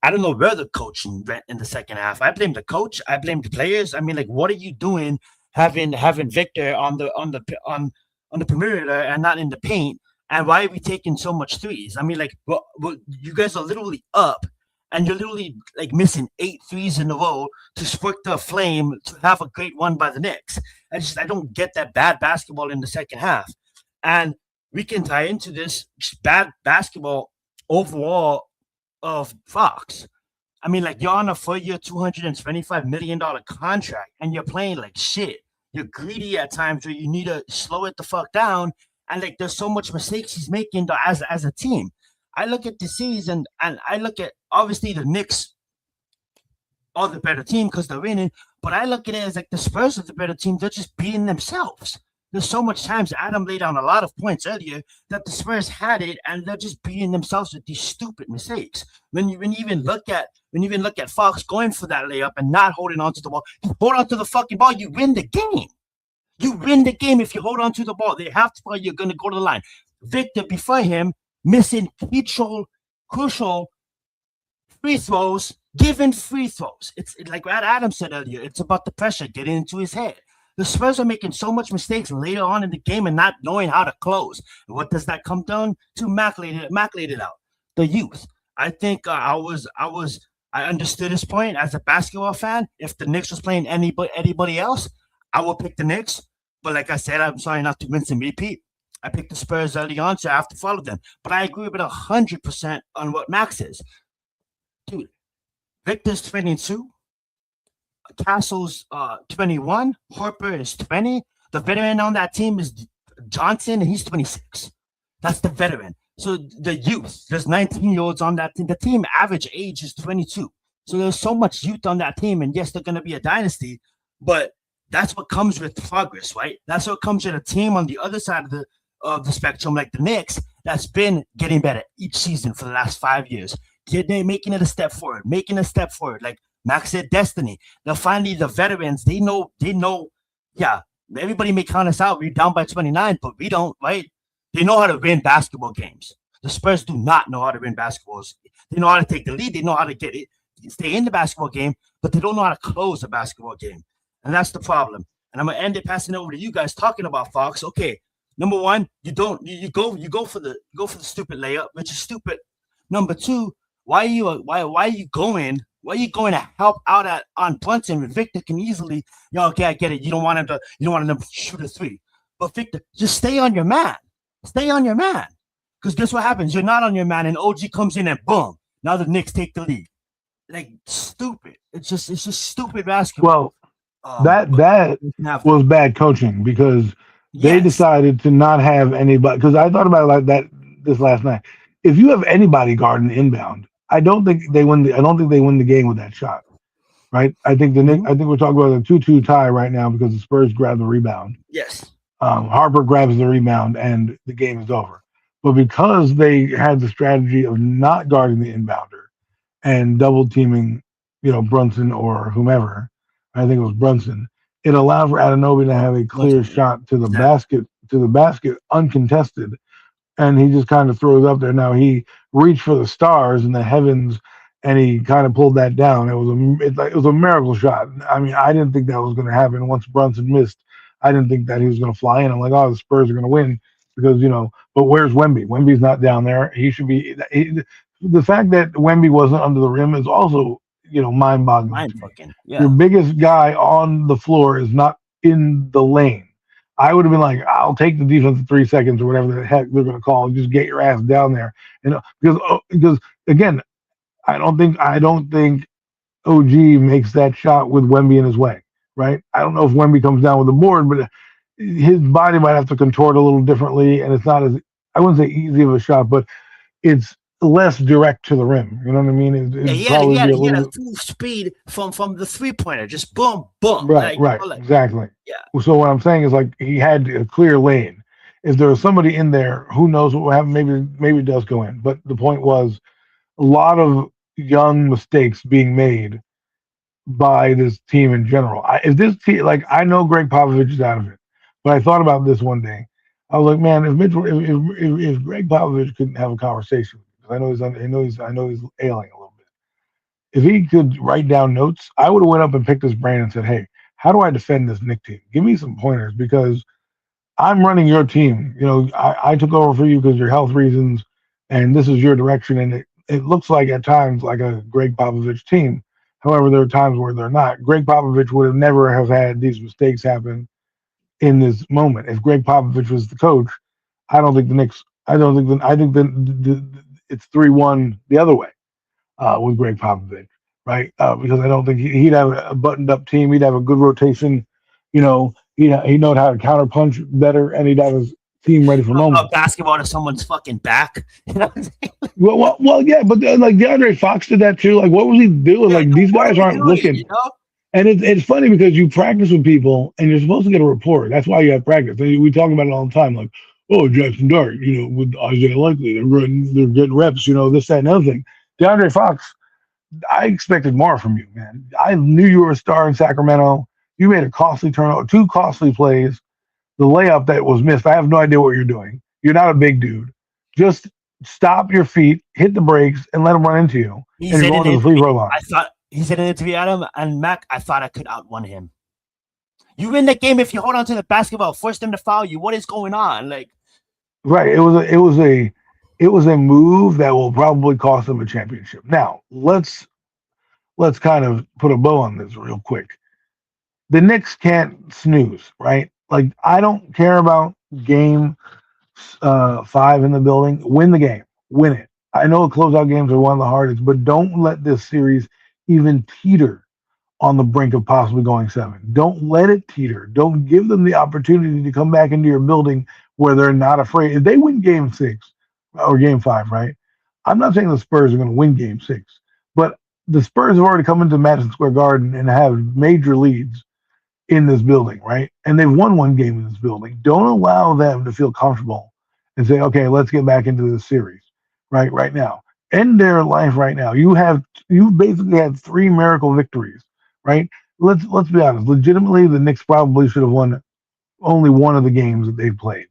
I don't know where the coaching went in the second half. I blame the coach. I blame the players. I mean, like, what are you doing having Victor on the perimeter and not in the paint? And why are we taking so much threes? I mean, like, you guys are literally up, and you're literally like missing 8 threes in a row to spark the flame to have a great one by the Knicks. I don't get that bad basketball in the second half, and we can tie into this bad basketball overall of Fox. I mean, like you're on a 4-year, $225 million contract, and you're playing like shit. You're greedy at times where you need to slow it the fuck down. And like, there's so much mistakes he's making as a team. I look at the series and I look at obviously the Knicks are the better team because they're winning. But I look at it as like the Spurs are the better team. They're just beating themselves. There's so much times Adam laid down a lot of points earlier that the Spurs had it, and they're just beating themselves with these stupid mistakes. When you even look at Fox going for that layup and not holding onto the ball, you hold onto the fucking ball, you win the game. You win the game if you hold onto the ball. They have to you're gonna go to the line. Victor before him missing crucial free throws, given free throws. It's like what Adam said earlier. It's about the pressure getting into his head. The Spurs are making so much mistakes later on in the game and not knowing how to close. And what does that come down to? Mac laid it out. The youth. I think I understood his point as a basketball fan. If the Knicks was playing anybody else, I would pick the Knicks. But like I said, I'm sorry not to rinse and repeat. I picked the Spurs early on, so I have to follow them. But I agree with 100% on what Max says. Dude, Victor's 22. Castle's 21. Harper is 20. The veteran on that team is Johnson, and he's 26. That's the veteran. So the youth, there's 19-year-olds on that team. The team average age is 22. So there's so much youth on that team, and yes, they're going to be a dynasty, but that's what comes with progress, right? That's what comes with a team on the other side of the spectrum, like the Knicks, that's been getting better each season for the last 5 years. They're making it a step forward, Like Max said, destiny. They're finally the veterans. They know. Yeah, everybody may count us out. We're down by 29, but we don't, right? They know how to win basketball games. The Spurs do not know how to win basketballs. They know how to take the lead. They know how to get it, stay in the basketball game, but they don't know how to close a basketball game, and that's the problem. And I'm gonna end it passing it over to you guys talking about Fox. Okay, number one, you go for the stupid layup, which is stupid. Number two, why are you going? Why are you going to help out on Brunson when Victor can easily? Okay, I get it. You don't want him to shoot a three, but Victor, just stay on your man. Stay on your man. Because guess what happens? You're not on your man, and OG comes in and boom. Now the Knicks take the lead. Like stupid. It's just stupid basketball. Well, that was bad coaching because they decided to not have anybody. Because I thought about it like that this last night. If you have anybody guarding inbound, I don't think they win the game with that shot. Right? I think the Knicks. I think we're talking about a 2-2 tie right now because the Spurs grab the rebound. Yes. Harper grabs the rebound and the game is over. But because they had the strategy of not guarding the inbounder and double teaming, Brunson or whomever, I think it was Brunson, it allowed for Anunoby to have a clear shot to the basket uncontested. And he just kind of throws up there. Now he reached for the stars in the heavens and he kind of pulled that down. It was a miracle shot. I mean, I didn't think that was going to happen once Brunson missed. I didn't think that he was going to fly in. I'm like, oh, the Spurs are going to win because, but where's Wemby? Wemby's not down there. He should be. The fact that Wemby wasn't under the rim is also, mind-boggling. Mind-fucking, yeah. Your biggest guy on the floor is not in the lane. I would have been like, I'll take the defense 3 seconds or whatever the heck they're going to call. Just get your ass down there. Because again, I don't think OG makes that shot with Wemby in his way. Right? I don't know if Wemby comes down with the board, but his body might have to contort a little differently, and it's not as, I wouldn't say easy of a shot, but it's less direct to the rim. You know what I mean? He had a full speed from the 3-pointer, just boom, boom. Right, exactly. Yeah. So what I'm saying is like he had a clear lane. If there was somebody in there, who knows what will happen? Maybe it does go in. But the point was a lot of young mistakes being made by this team in general. If this team, like, I know Greg Popovich is out of it, but I thought about this one day. I was like, man, if Greg Popovich couldn't have a conversation, because I know he's ailing a little bit. If he could write down notes, I would have went up and picked his brain and said, hey, how do I defend this Knicks team? Give me some pointers because I'm running your team. I took over for you because of your health reasons, and this is your direction. And it looks like at times like a Greg Popovich team. However, there are times where they're not. Greg Popovich would have never have had these mistakes happen in this moment. If Greg Popovich was the coach, I think it's 3-1 the other way with Greg Popovich, right? Because I don't think he'd have a buttoned-up team. He'd have a good rotation. He'd know how to counterpunch better, and he'd have his team ready for moments. Basketball to someone's fucking back. Well, yeah, but like DeAndre Fox did that too. Like, what was he doing? Like, these guys aren't looking. And it's funny because you practice with people and you're supposed to get a report. That's why you have practice. We talk about it all the time. Like, oh, Jackson Dart, with Isaiah Likely, they're getting reps. This, that, and other thing. DeAndre Fox, I expected more from you, man. I knew you were a star in Sacramento. You made a costly turnover, 2 costly plays. The layup that was missed, I have no idea what you're doing. You're not a big dude. Just stop your feet, hit the brakes, and let him run into you. And you're going to the free throw line. I thought he said in an interview, Adam and Mac, I thought I could outrun him. You win the game if you hold on to the basketball, force them to foul you. What is going on? Like, right. It was a move that will probably cost them a championship. Now, let's kind of put a bow on this real quick. The Knicks can't snooze, right? Like, I don't care about game 5 in the building. Win the game. Win it. I know closeout games are one of the hardest, but don't let this series even teeter on the brink of possibly going 7. Don't let it teeter. Don't give them the opportunity to come back into your building where they're not afraid. If they win game 6 or game 5, right? I'm not saying the Spurs are going to win game 6, but the Spurs have already come into Madison Square Garden and have major leads in this building, right? And they've won 1 game in this building. Don't allow them to feel comfortable and say, okay, let's get back into this series, right now. End their life right now. You basically had 3 miracle victories, right? Let's be honest. Legitimately, the Knicks probably should have won only one of the games that they played,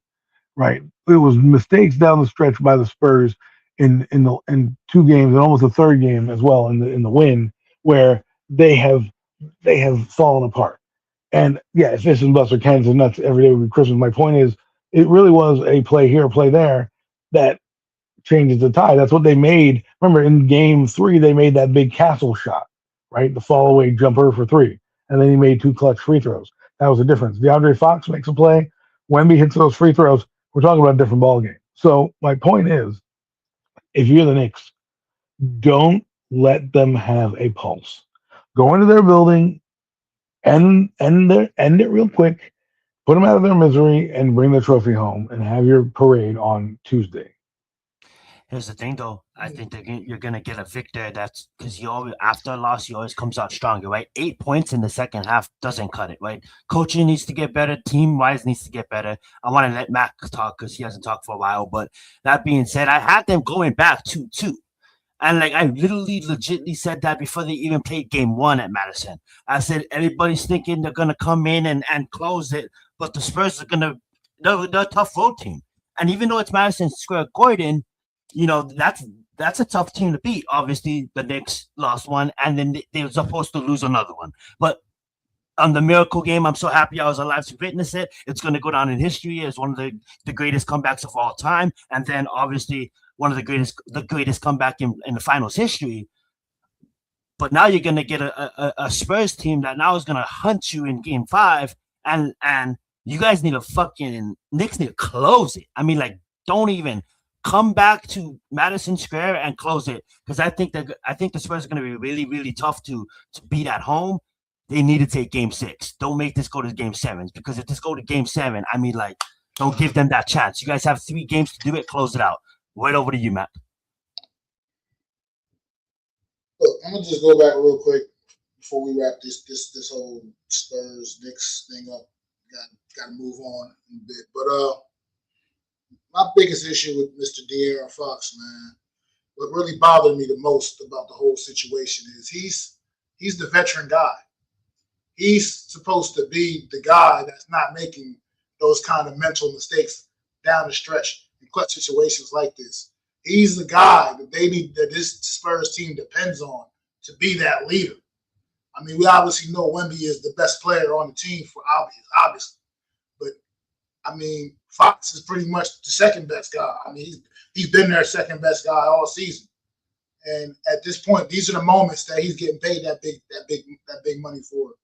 right? It was mistakes down the stretch by the Spurs in 2 games and almost a third game as well in the win where they have fallen apart. And yeah, if this and Buster Cans and nuts every day would be Christmas. My point is, it really was a play here, play there that changes the tide. That's what they made. Remember, in game 3, they made that big castle shot, right? The fall away jumper for 3. And then he made 2 clutch free throws. That was the difference. DeAndre Fox makes a play. Wemby hits those free throws. We're talking about a different ball game. So my point is, if you're the Knicks, don't let them have a pulse. Go into their building, end it real quick, put them out of their misery, and bring the trophy home and have your parade on Tuesday. Here's the thing, though. I think that you're gonna get a victor. That's because you always, after a loss, you always comes out stronger, right? 8 points in the second half doesn't cut it, right? Coaching needs to get better. Team wise needs to get better. I want to let Matt talk because he hasn't talked for a while. But that being said, I had them going back 2-2. And like I legitimately said that before they even played game 1 at Madison. I said everybody's thinking they're gonna come in and close it, but the Spurs are they're a tough road team. And even though it's Madison Square Garden, that's a tough team to beat. Obviously, the Knicks lost one, and then they were supposed to lose another one. But on the miracle game, I'm so happy I was alive to witness it. It's going to go down in history as one of the greatest comebacks of all time, and then obviously one of the greatest comeback in the finals history. But now you're going to get a Spurs team that now is going to hunt you in game 5, and you guys need Knicks need to close it. I mean, like, don't even come back to Madison Square and close it, because I think the Spurs are going to be really, really tough to beat at home. They need to take game 6. Don't make this go to game 7, because if this go to game 7, I mean, like, don't give them that chance. You guys have 3 games to do it. Close it out. Right over to you, Matt. Look, I'm gonna just go back real quick before we wrap this whole Spurs Knicks thing up. Got to move on a bit, but my biggest issue with Mr. De'Aaron Fox, man, what really bothered me the most about the whole situation is he's the veteran guy. He's supposed to be the guy that's not making those kind of mental mistakes down the stretch in clutch situations like this. He's the guy that this Spurs team depends on to be that leader. I mean, we obviously know Wemby is the best player on the team for obviously. But, I mean, Fox is pretty much the second best guy. I mean, he's been their second best guy all season. And at this point, these are the moments that he's getting paid that big money for.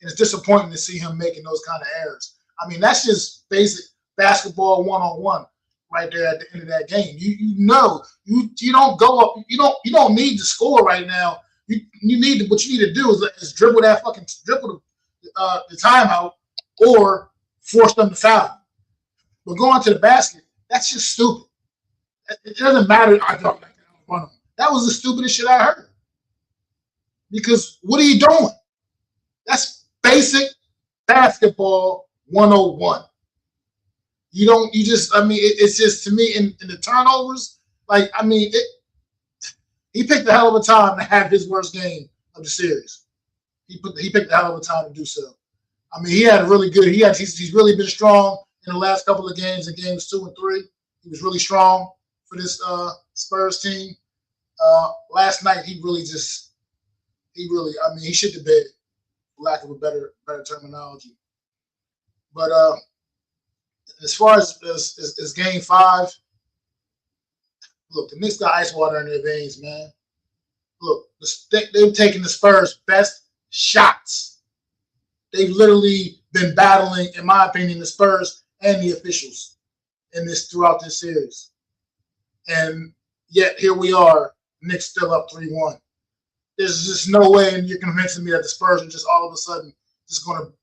And it's disappointing to see him making those kind of errors. I mean, that's just basic basketball 1-on-1 right there at the end of that game. You don't go up. You don't need to score right now. What you need to do is dribble the timeout or force them to foul. But going to the basket, that's just stupid. It doesn't matter. I thought like that. That was the stupidest shit I heard. Because what are you doing? That's basic basketball 101. It's just, to me, in the turnovers, like, I mean, he picked a hell of a time to have his worst game of the series. He picked a hell of a time to do so. I mean, he's really been strong in the last couple of games, in games 2 and 3. He was really strong for this Spurs team. Last night, he shit the bed, for lack of a better terminology. But as far as game 5, look, the Knicks got ice water in their veins, man. Look, they've taken the Spurs' best shots. They've literally been battling, in my opinion, the Spurs and the officials throughout this series. And yet here we are, Knicks still up 3-1. There's just no way you're convincing me that the Spurs are just all of a sudden just going to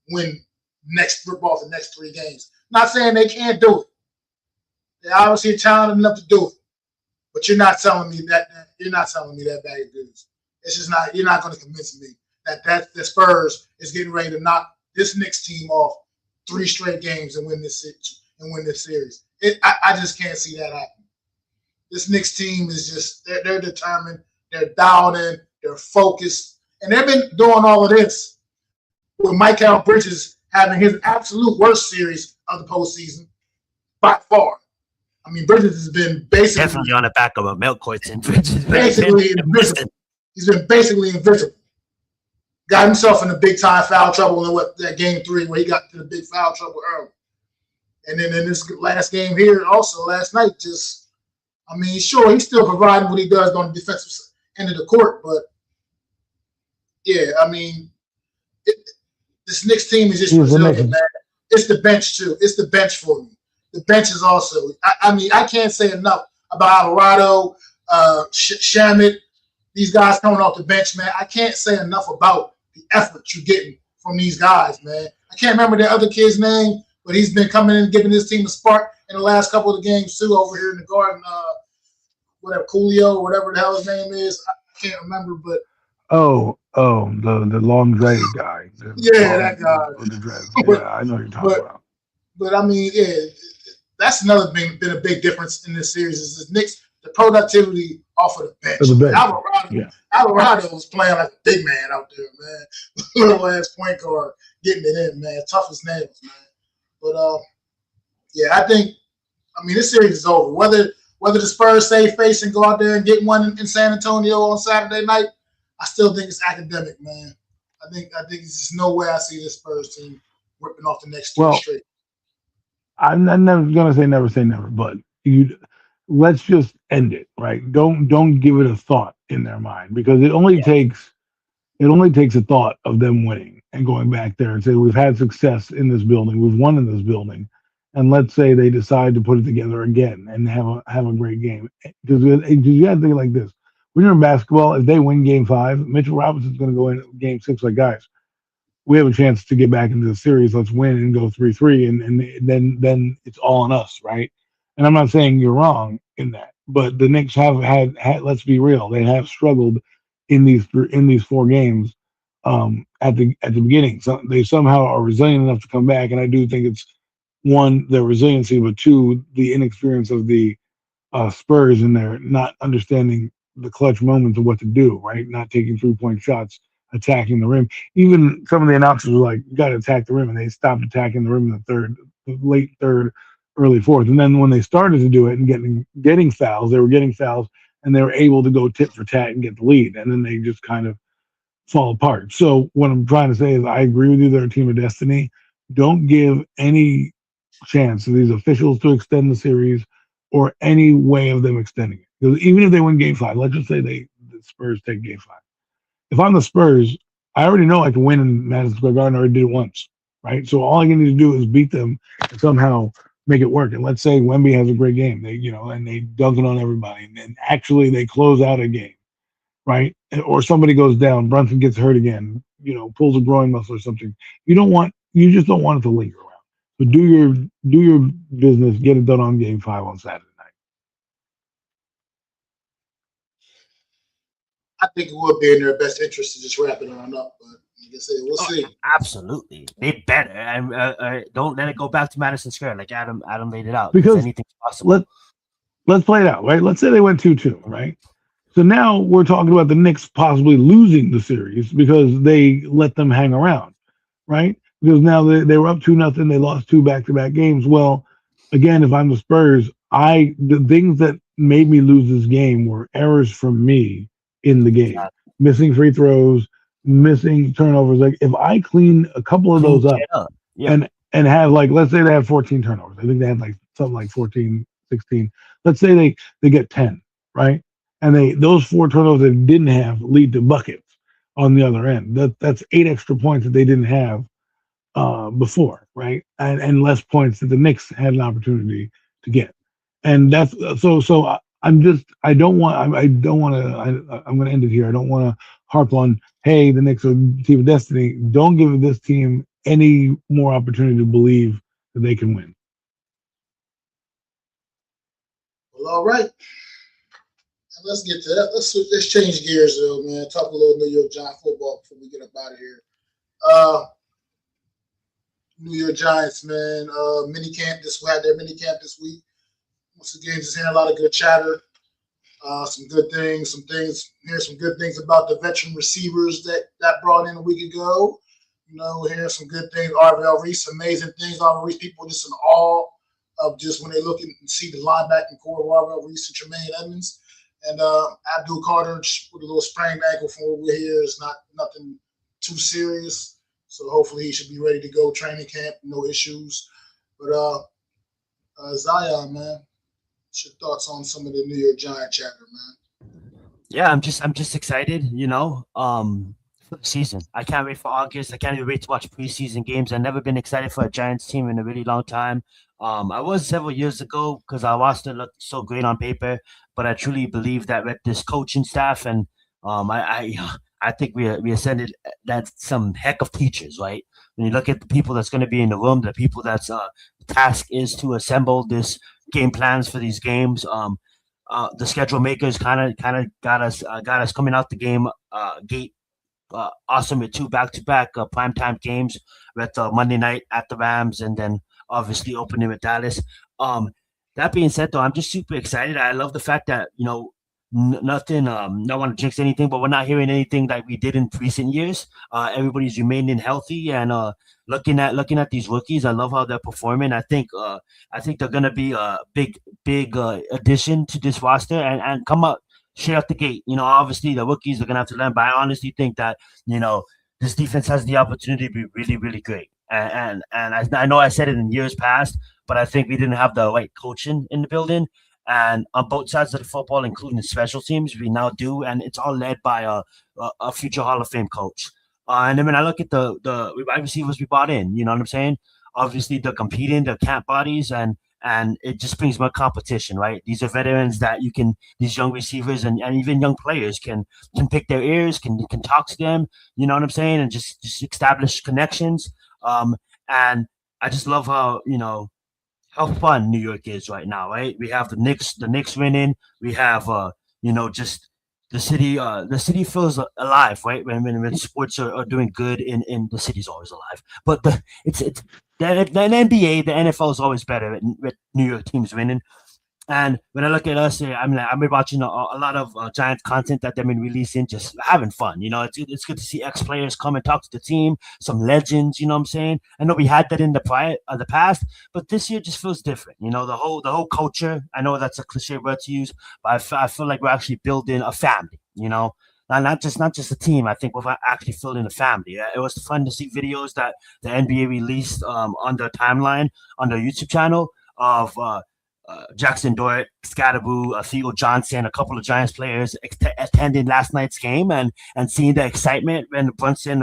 rip off the next 3 games. Not saying they can't do it. They're obviously talented enough to do it. But you're not telling me that bag of goods. It's just not. You're not going to convince me that the Spurs is getting ready to knock this Knicks team off 3 straight games and win this series. I just can't see that happen. This Knicks team is just they're determined. They're dialed in. They're focused, and they've been doing all of this with Mikal Bridges having his absolute worst series of the postseason by far. I mean, Bridges has been basically definitely on the back of a milk carton. Bridges basically invisible. He's been basically invisible. got himself into big time foul trouble in that game 3 where he got into the big foul trouble early. And then in this last game here, also last night, sure, he's still providing what he does on the defensive end of the court, but yeah, this Knicks team is just resilient, man. It's the bench too. It's the bench for me. The bench is also. I can't say enough about Alvarado, Shamit, these guys coming off the bench, man. I can't say enough about the effort you're getting from these guys, man. I can't remember the other kid's name, but he's been coming in and giving this team a spark in the last couple of games too over here in the Garden. Whatever, Coolio or whatever the hell his name is. I can't remember, but the long dreaded guy. That guy. The dreads. Yeah, I know what you're talking about. But that's another been a big difference in this series. Is the Knicks, the productivity off of the bench. Alvarado was playing like a big man out there, man. Little ass point guard getting it in, man. Tough as nails, man. But I think this series is over. Whether the Spurs save face and go out there and get one in San Antonio on Saturday night, I still think it's academic, man. I think there's just no way I see this Spurs team ripping off the next 2 straight. I'm never gonna say never, but let's just end it, right? Don't give it a thought in their mind, because it only takes a thought of them winning and going back there and say we've had success in this building, we've won in this building, and let's say they decide to put it together again and have a great game. Because you got to think like this: when you're in basketball, if they win Game 5, Mitchell Robinson's going to go in Game 6 like, guys, we have a chance to get back into the series. Let's win and go 3-3, and then it's all on us, right? And I'm not saying you're wrong in that, but the Knicks have had let's be real, they have struggled in these 4 games at the beginning. So they somehow are resilient enough to come back, and I do think it's, one, their resiliency, but 2, the inexperience of the Spurs and their not understanding the clutch moments of what to do, right? Not taking 3-point shots, attacking the rim. Even some of the announcers were like, you got to attack the rim, and they stopped attacking the rim in the late third, early fourth. And then when they started to do it and getting fouls, they were getting fouls, and they were able to go tit for tat and get the lead. And then they just kind of fall apart. So what I'm trying to say is I agree with you, they're a team of destiny. Don't give any chance to these officials to extend the series or any way of them extending it. Because even if they win Game 5, let's just say the Spurs take Game 5. If I'm the Spurs, I already know I can win in Madison Square Garden. I already did it once, right? So all I need to do is beat them and somehow make it work. And let's say Wemby has a great game, and they dunk it on everybody, and actually they close out a game, right? Or somebody goes down, Brunson gets hurt again, pulls a groin muscle or something. You just don't want it to linger around. But do your business, get it done on Game 5 on Saturday night. I think it would be in their best interest to just wrap it on up, but like I said, we'll see. Absolutely, they better. Don't let it go back to Madison Square like Adam laid it out. Because anything's possible. Let's play it out, right? Let's say they went 2-2, right? So now we're talking about the Knicks possibly losing the series because they let them hang around, right? Because now they were up 2-0, they lost 2 back-to-back games. Well, again, if I'm the Spurs, the things that made me lose this game were errors from me in the game, missing free throws, missing turnovers. Like if I clean a couple of those up. And have, like, let's say they have 14 turnovers. I think they had like something like 14, 16. Let's say they get 10, right? And those 4 turnovers they didn't have lead to buckets on the other end. That's 8 extra points that they didn't have before, right? And less points that the Knicks had an opportunity to get. And that's so I'm going to end it here. I don't want to harp on, hey, the Knicks are a team of destiny. Don't give this team any more opportunity to believe that they can win. Well, all right. Let's get to that. Let's change gears, though, man. Talk a little New York Giants football before we get up out of here. New York Giants, man. Had their mini camp this week. Once again, just hearing a lot of good chatter. Some good things. Hearing some good things about the veteran receivers that brought in a week ago. Hearing some good things. Arvell Reese, amazing things. Arvell Reese, people just in awe of just when they look and see the linebacking core of Arvell Reese and Tremaine Edmonds. And Abdul Carter with a little sprained ankle from over here is not nothing too serious. So hopefully he should be ready to go training camp, no issues. But Zion, man, what's your thoughts on some of the New York Giant chatter, man? Yeah, I'm just excited, for the season. I can't wait for August. I can't even wait to watch preseason games. I've never been excited for a Giants team in a really long time. I was several years ago because our roster looked so great on paper, but I truly believe that with this coaching staff and I think we ascended that some heck of teachers, right? When you look at the people that's going to be in the room, the people that's task is to assemble this game plans for these games. The schedule makers kind of got us coming out the gate awesome with two back-to-back primetime games with Monday night at the Rams and then obviously opening with Dallas. That being said, though, I'm just super excited. I love the fact that nothing. Don't want to jinx anything, but we're not hearing anything like we did in recent years. Everybody's remaining healthy and looking at these rookies. I love how they're performing. I think they're gonna be a big addition to this roster and come up straight out the gate. Obviously the rookies are gonna have to learn, but I honestly think that this defense has the opportunity to be really really great. And I know I said it in years past, but I think we didn't have the right coaching in the building. And on both sides of the football, including the special teams, we now do, and it's all led by a future Hall of Fame coach. And then when I look at the wide receivers we brought in, you know what I'm saying? Obviously, they're competing, they're camp bodies, and it just brings more competition, right? These are veterans that these young receivers and even young players can pick their ears, can talk to them, you know what I'm saying, and just establish connections. And I just love how fun New York is right now, right? We have the Knicks winning. We have just the city feels alive, right? When sports are doing good in the city's always alive. But it's the NBA, the NFL is always better with New York teams winning. And when I look at us, I've been watching a lot of Giants content that they've been releasing, just having fun. It's good to see ex players come and talk to the team, some legends. You know what I'm saying? I know we had that in the past, but this year just feels different. The whole culture. I know that's a cliche word to use, but I feel like we're actually building a family. Not just a team. I think we're actually building a family. It was fun to see videos that the NBA released on their timeline on their YouTube channel of. Jackson Dort, Scatterboo, Theo Johnson, a couple of Giants players attending last night's game and seeing the excitement when Brunson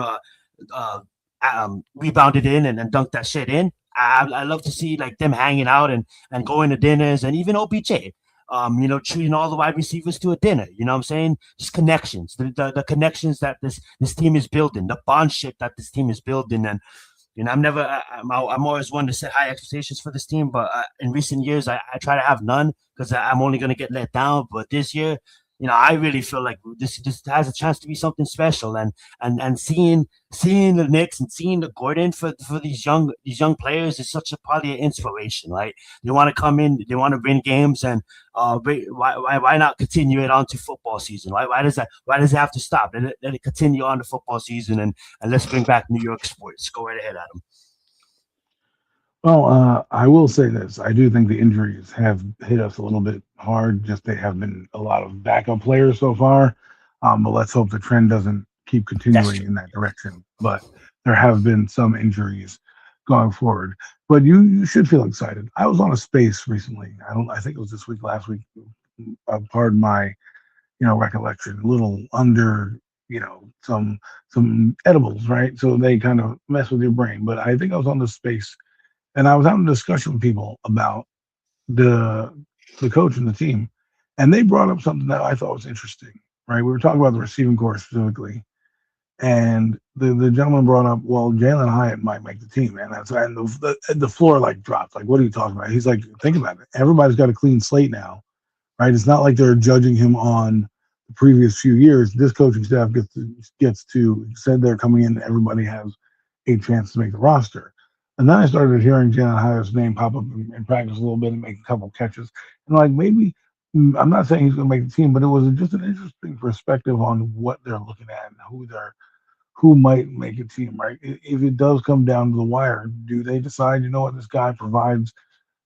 rebounded in and dunked that shit in. I love to see like them hanging out and going to dinners and even OBJ. Treating all the wide receivers to a dinner. You know what I'm saying? Just connections, the connections that this team is building, the bondship that this team is building, and I'm always one to set high expectations for this team, but in recent years, I try to have none because I'm only going to get let down. But this year, I really feel like this has a chance to be something special, and seeing the Knicks and seeing the Gordon for these young players is probably an inspiration, right? They want to come in, they want to win games, and why not continue it on to football season? Why does it have to stop? Let it continue on to football season, and let's bring back New York sports. Go right ahead, Adam. Well, I will say this. I do think the injuries have hit us a little bit hard. Just they have been a lot of backup players so far. But let's hope the trend doesn't keep continuing in that direction. But there have been some injuries going forward. But you should feel excited. I was on a space recently. I think it was this week, last week. Pardon my, recollection. A little under, some edibles, right? So they kind of mess with your brain. But I think I was on this space. And I was having a discussion with people about the coach and the team, and they brought up something that I thought was interesting. Right, we were talking about the receiving corps specifically, and the gentleman brought up, well, Jalen Hyatt might make the team, and the floor like dropped. Like, what are you talking about? He's like, think about it. Everybody's got a clean slate now, right? It's not like they're judging him on the previous few years. This coaching staff gets to said they're coming in. Everybody has a chance to make the roster. And then I started hearing Jalen Hyatt's name pop up in practice a little bit and make a couple catches. And like maybe I'm not saying he's going to make the team, but it was just an interesting perspective on what they're looking at and who might make a team. Right? If it does come down to the wire, do they decide, this guy provides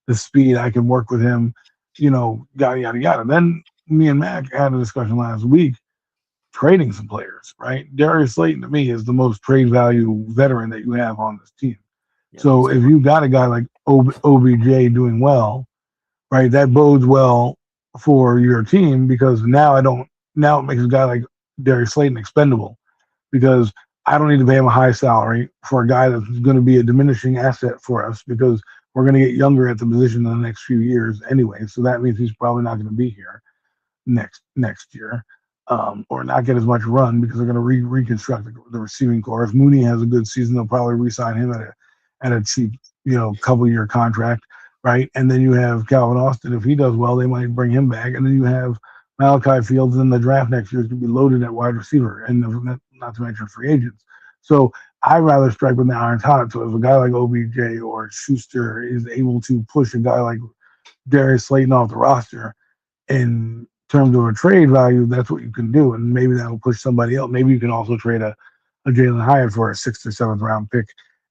the speed, I can work with him, yada yada yada. Then me and Mac had a discussion last week trading some players, right? Darius Slayton to me is the most trade value veteran that you have on this team. Yeah, So if you got a guy like OBJ doing well, right, that bodes well for your team because now it makes a guy like Darius Slayton expendable because I don't need to pay him a high salary for a guy that's going to be a diminishing asset for us because we're going to get younger at the position in the next few years anyway. So that means he's probably not going to be here next year, or not get as much run because they're going to reconstruct the receiving core. If Mooney has a good season, they'll probably re-sign him at a cheap, couple year contract, right? And then you have Calvin Austin. If he does well, they might bring him back. And then you have Malachi Fields in the draft next year is going to be loaded at wide receiver, and not to mention free agents. So I'd rather strike when the iron's hot. So if a guy like OBJ or Schuster is able to push a guy like Darius Slayton off the roster in terms of a trade value, that's what you can do. And maybe that'll push somebody else. Maybe you can also trade a Jalen Hyatt for a 6th or 7th round pick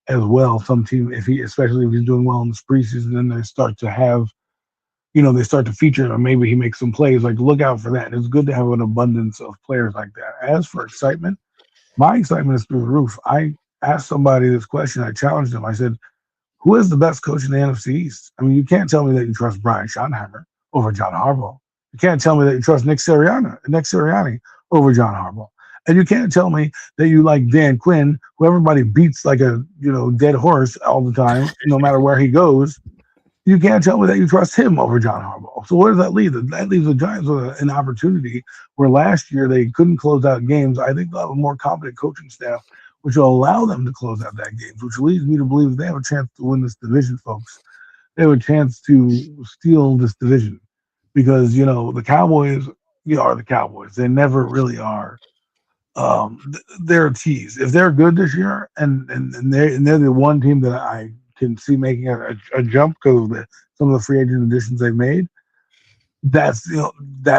as well. Some team, especially if he's doing well in this preseason, then they start to have, they start to feature him, or maybe he makes some plays. Like, look out for that. It's good to have an abundance of players like that. As for excitement, my excitement is through the roof. I asked somebody this question. I challenged them. I said, who is the best coach in the NFC East? I mean, you can't tell me that you trust Brian Schottenheimer over John Harbaugh. You can't tell me that you trust Nick Sirianni over John Harbaugh. And you can't tell me that you like Dan Quinn, who everybody beats like a dead horse all the time, no matter where he goes. You can't tell me that you trust him over John Harbaugh. So where does that leave? That leaves the Giants with an opportunity where last year they couldn't close out games. I think they'll have a more competent coaching staff, which will allow them to close out that games, which leads me to believe they have a chance to win this division, folks. They have a chance to steal this division because, the Cowboys, are the Cowboys. They never really are. They're a tease. If they're good this year and they're the one team that I can see making a jump because of some of the free agent additions they've made, that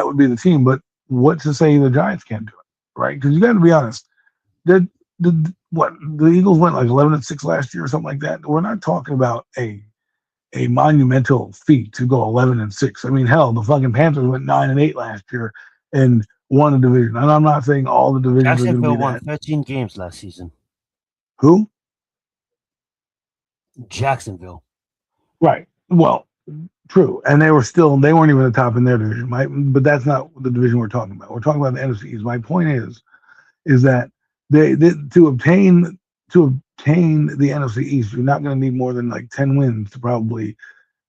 would be the team. But what's to say the Giants can't do it, right? Because you got to be honest. The Eagles went like 11-6 last year or something like that. We're not talking about a monumental feat to go 11-6. I mean, hell, the fucking Panthers went 9-8 last year and won a division. And I'm not saying all the divisions are going to Jacksonville be won that. 13 games last season. Who? Jacksonville. Right. Well, true. And they weren't even the top in their division, right? But that's not the division we're talking about. We're talking about the NFC East. My point is that they to obtain the NFC East, you're not going to need more than like 10 wins to probably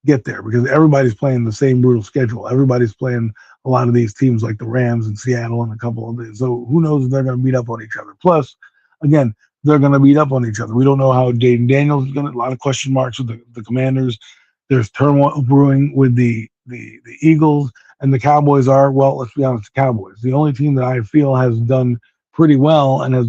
get there because everybody's playing the same brutal schedule. Everybody's playing a lot of these teams like the Rams and Seattle and a couple of these. So who knows if they're going to beat up on each other. Plus, again, they're going to beat up on each other. We don't know how Dayton Daniels is going to. A lot of question marks with the Commanders. There's turmoil brewing with the Eagles, and the Cowboys are, well, let's be honest, the Cowboys. The only team that I feel has done pretty well and has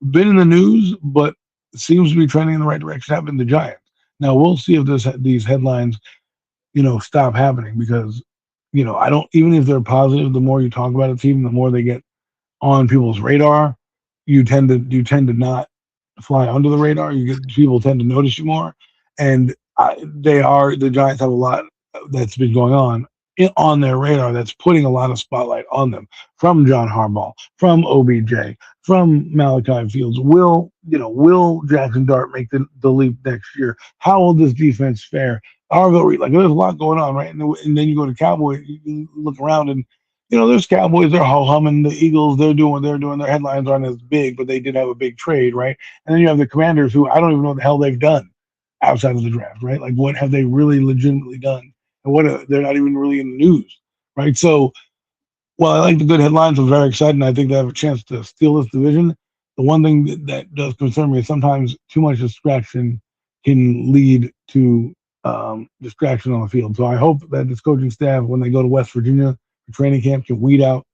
been in the news, but seems to be trending in the right direction, have been the Giants. Now we'll see if these headlines, stop happening because, I don't, even if they're positive, the more you talk about a team, the more they get on people's radar. You tend to not fly under the radar. People tend to notice you more, and the Giants have a lot that's been going on their radar that's putting a lot of spotlight on them from John Harbaugh, from OBJ, from Malachi Fields. Will Jackson Dart make the leap next year? How will this defense fare? Like there's a lot going on, right? And then you go to Cowboys, you look around and there's Cowboys, they're humming. The Eagles, they're doing what they're doing. Their headlines aren't as big, but they did have a big trade, right? And then you have the Commanders, who I don't even know what the hell they've done outside of the draft, right? Like what have they really legitimately done? And they're not even really in the news, right? So, I like the good headlines. I'm very excited, and I think they have a chance to steal this division. The one thing that does concern me is sometimes too much distraction can lead to distraction on the field. So I hope that this coaching staff, when they go to West Virginia for training camp, can weed out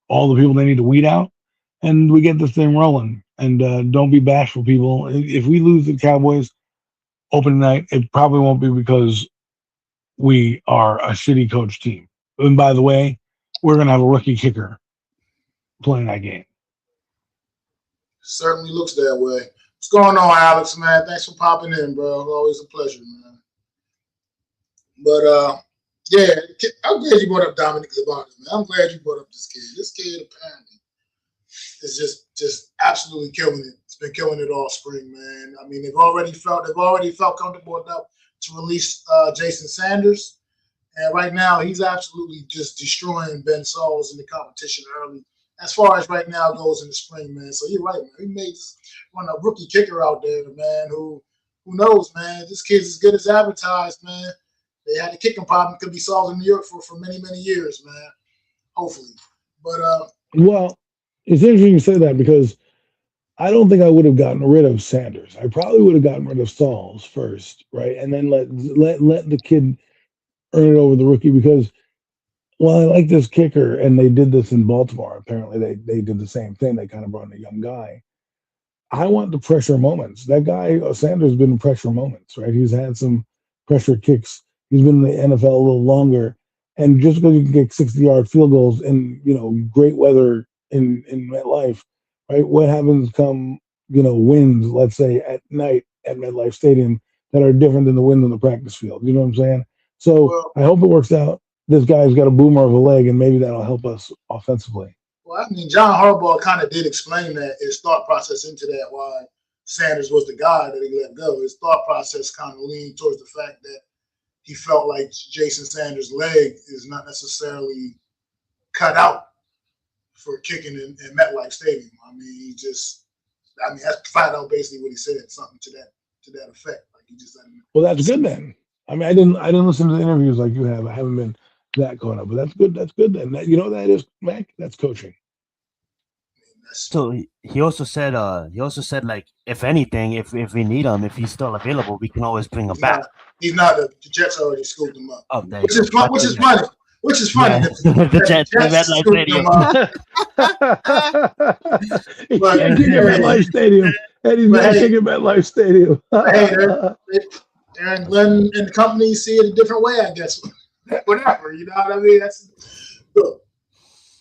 all the people they need to weed out, and we get this thing rolling. And don't be bashful, people. If we lose the Cowboys opening night, it probably won't be because we are a shitty coach team. And by the way, we're going to have a rookie kicker playing that game. Certainly looks that way. What's going on, Alex, man? Thanks for popping in, bro. Always a pleasure, man. But Yeah, I'm glad you brought up Dominic Zabato, man. I'm glad you brought up this kid. This kid apparently is just absolutely killing it. It's been killing it all spring, man. I mean, they've already felt comfortable enough to release Jason Sanders, and right now he's absolutely just destroying Ben Sauls in the competition early. As far as right now goes in the spring, man. So you're right, man. He made this one a rookie kicker out there, man. Who knows, man? This kid's as good as advertised, man. They had a kicking problem could be solved in New York for many years, man. Hopefully, but Well, it's interesting you say that because I don't think I would have gotten rid of Sanders. I probably would have gotten rid of Sauls first, right, and then let the kid earn it over the rookie because well, I like this kicker, and they did this in Baltimore. Apparently, they did the same thing. They kind of brought in a young guy. I want the pressure moments. That guy Sanders has been in pressure moments, right? He's had some pressure kicks. He's been in the NFL a little longer, and just because you can kick 60-yard field goals in great weather in MetLife, right? What happens come winds, let's say at night at MetLife Stadium that are different than the wind on the practice field? You know what I'm saying? So well, I hope it works out. This guy's got a boomer of a leg, and maybe that'll help us offensively. well, I mean, John Harbaugh kind of did explain that his thought process into that why Sanders was the guy that he let go. His thought process kind of leaned towards the fact that he felt like Jason Sanders' leg is not necessarily cut out for kicking in MetLife Stadium. I mean, that's flat out basically what he said, something to that effect. Like he just doesn't. Well, that's good then. I mean, I didn't listen to the interviews like you have. I haven't been that caught up, but that's good. That's good then. You know what that is, Mac? That's coaching. So he also said like if anything, if we need him, if he's still available, we can always bring him back. He's not. The Jets already scooped him up, Oh, there which you is go. fun. Which is funny. Which is funny. Yeah. That The Jets, the MetLife scooped Stadium. him up. He But can't kick at MetLife Stadium, and he's but not hey, kicking MetLife Stadium. hey, Aaron Glenn and the company see it a different way, I guess. Whatever, you know what I mean? Look,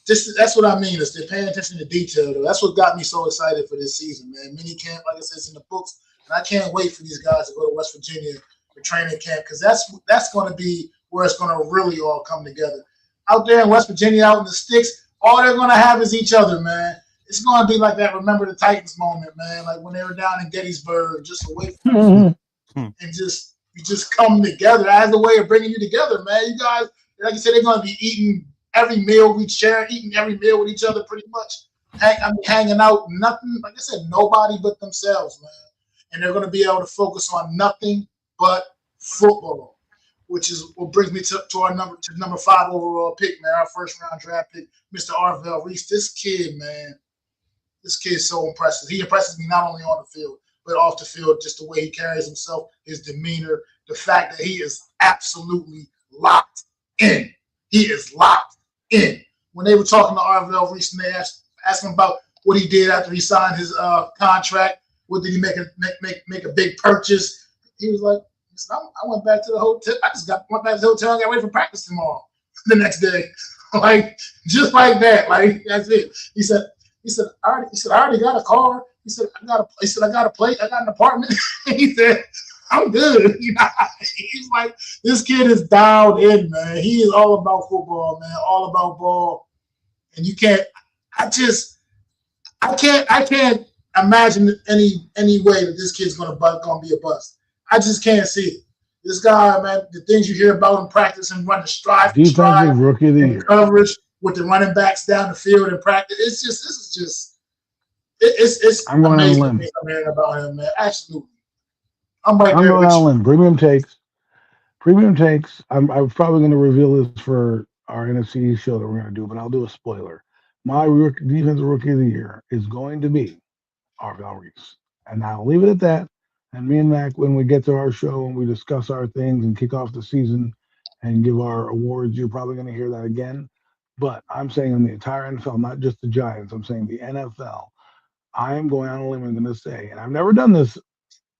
that's what I mean. Is they're paying attention to detail. Though. That's what got me so excited for this season, man. Mini camp, like I said, it's in the books, and I can't wait for these guys to go to West Virginia for training camp because that's going to be where it's going to really all come together. Out there in West Virginia, out in the sticks, all they're going to have is each other, man. It's going to be like that Remember the Titans moment, man. Like when they were down in Gettysburg, just away from them, and you just come together as a way of bringing you together, man. You guys, like you said, they're going to be eating every meal we share, eating every meal with each other pretty much. Hanging out, nothing, like I said, nobody but themselves, man. And they're going to be able to focus on nothing but football, which is what brings me to our number 5 overall pick, man, our first round draft pick, Mr. Arvell Reese. This kid, man, this kid's so impressive. He impresses me not only on the field, but off the field, just the way he carries himself, his demeanor, the fact that he is absolutely locked in. He is locked in. When they were talking to Arvell Reese and they asked him about what he did after he signed his contract, what did he make a big purchase? He was like, I went back to the hotel. Went back to the hotel and got ready for practice tomorrow. The next day, like just like that, like that's it. He said, I already got a car. He said, I got a place. I got an apartment. He said, I'm good. You know, he's like, this kid is dialed in, man. He is all about football, man. All about ball. And you can't. I can't imagine any way that this kid's gonna be a bust. I just can't see it. This guy, man, the things you hear about him practice and running Defensive rookie of the year coverage with the running backs down the field in practice. It's I'm going amazing on a limb. things I'm hearing about him, man. Absolutely. I'm right I'm there going with on a you. limb. Premium takes. I'm probably going to reveal this for our NFC show that we're going to do, but I'll do a spoiler. My defensive rookie of the year is going to be Arvell Reese. And I'll leave it at that. And me and Mac, when we get to our show and we discuss our things and kick off the season and give our awards, you're probably going to hear that again. But I'm saying in the entire NFL, not just the Giants, I'm saying the NFL, I am going on a limb and going to say, and I've never done this,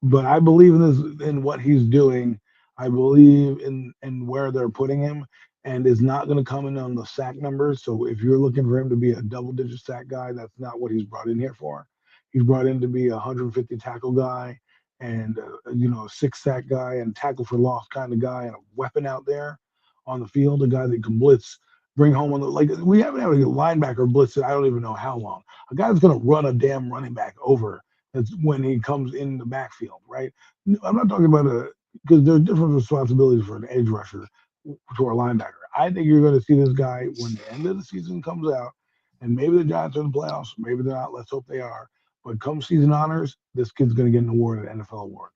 but I believe in this, in what he's doing. I believe in where they're putting him, and is not going to come in on the sack numbers. So if you're looking for him to be a double-digit sack guy, that's not what he's brought in here for. He's brought in to be a 150 tackle guy, and a 6 sack guy, and tackle for loss kind of guy, and a weapon out there. on the field, a guy that can blitz, bring home on the like. We haven't had a linebacker blitz. I don't even know how long. A guy that's going to run a damn running back over. That's when he comes in the backfield, right? I'm not talking about because there's different responsibilities for an edge rusher to a linebacker. I think you're going to see this guy when the end of the season comes out, and maybe the Giants are in the playoffs, maybe they're not. Let's hope they are. But come season honors, this kid's going to get an award, an NFL award.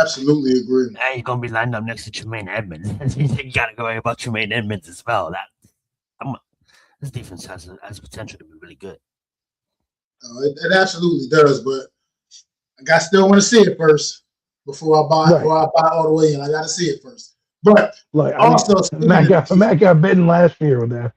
Absolutely agree. Now you're gonna be lined up next to Tremaine Edmonds. You gotta go worry about Tremaine Edmonds as well. This defense has potential to be really good. It absolutely does, but I still want to see it first before I buy. Right. Before I buy all the way in, I got to see it first. But like, also, Matt got bitten last year with that.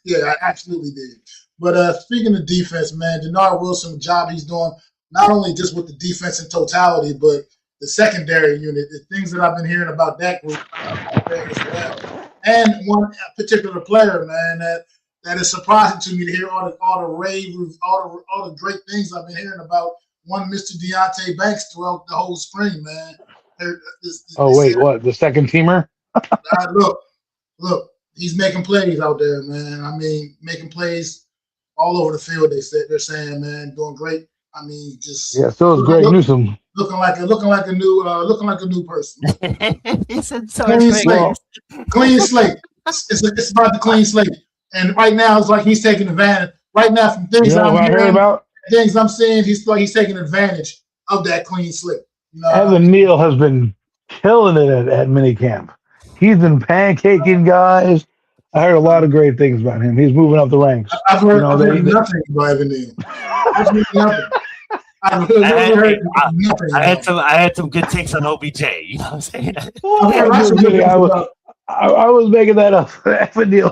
Yeah, I absolutely did. But speaking of defense, man, Denard Wilson, the job he's doing, not only just with the defense in totality, but the secondary unit, the things that I've been hearing about that group as well. And one particular player, man, that is surprising to me to hear all the rave, all the great things I've been hearing about one Mr. Deonte Banks throughout the whole spring, man. What? The second teamer? Look, he's making plays out there, man. I mean, making plays all over the field. They're saying, man, doing great. I mean, just so is Greg Newsome. Looking like a new person. He said so. Clean slate. It's about the clean slate. And right now, it's like he's taking advantage. Right now, from things I'm hearing about, things I'm seeing, he's taking advantage of that clean slate. Evan Neal has been killing it at minicamp. He's been pancaking guys. I heard a lot of great things about him. He's moving up the ranks. I've heard nothing about Evan Neal. I've heard nothing. I had some good takes on OBJ. You know what I'm saying? I was making that up. Evan Neal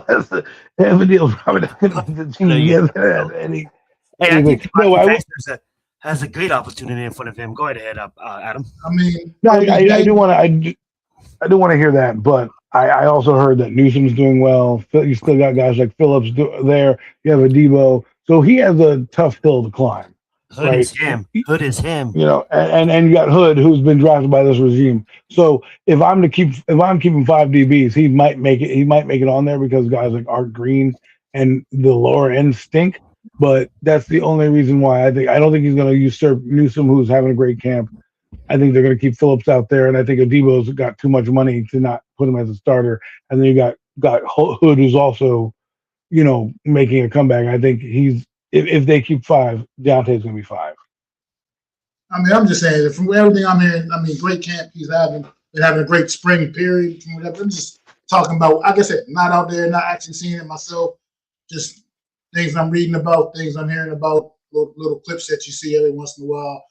probably not going to be the team. I think has a great opportunity in front of him. Go ahead, Adam. I mean, I do want to hear that, but I also heard that Newsom's doing well. You still got guys like Phillips there. You have a Debo, so he has a tough hill to climb. Hood is him. And you got Hood, who's been drafted by this regime. So if I'm keeping 5 DBs, he might make it. He might make it on there because guys like Art Green and the lower end stink. But that's the only reason why I don't think he's going to usurp Newsome, who's having a great camp. I think they're going to keep Phillips out there, and I think Adebo's got too much money to not put him as a starter. And then you got Hood, who's also, making a comeback. I think if they keep 5, Deontay's going to be 5. I mean, I'm just saying that from everything I'm hearing, I mean, great camp he's having. Been having a great spring period. From whatever. I'm just talking about, like I said, not out there, not actually seeing it myself. Just things I'm reading about, things I'm hearing about, little clips that you see every once in a while.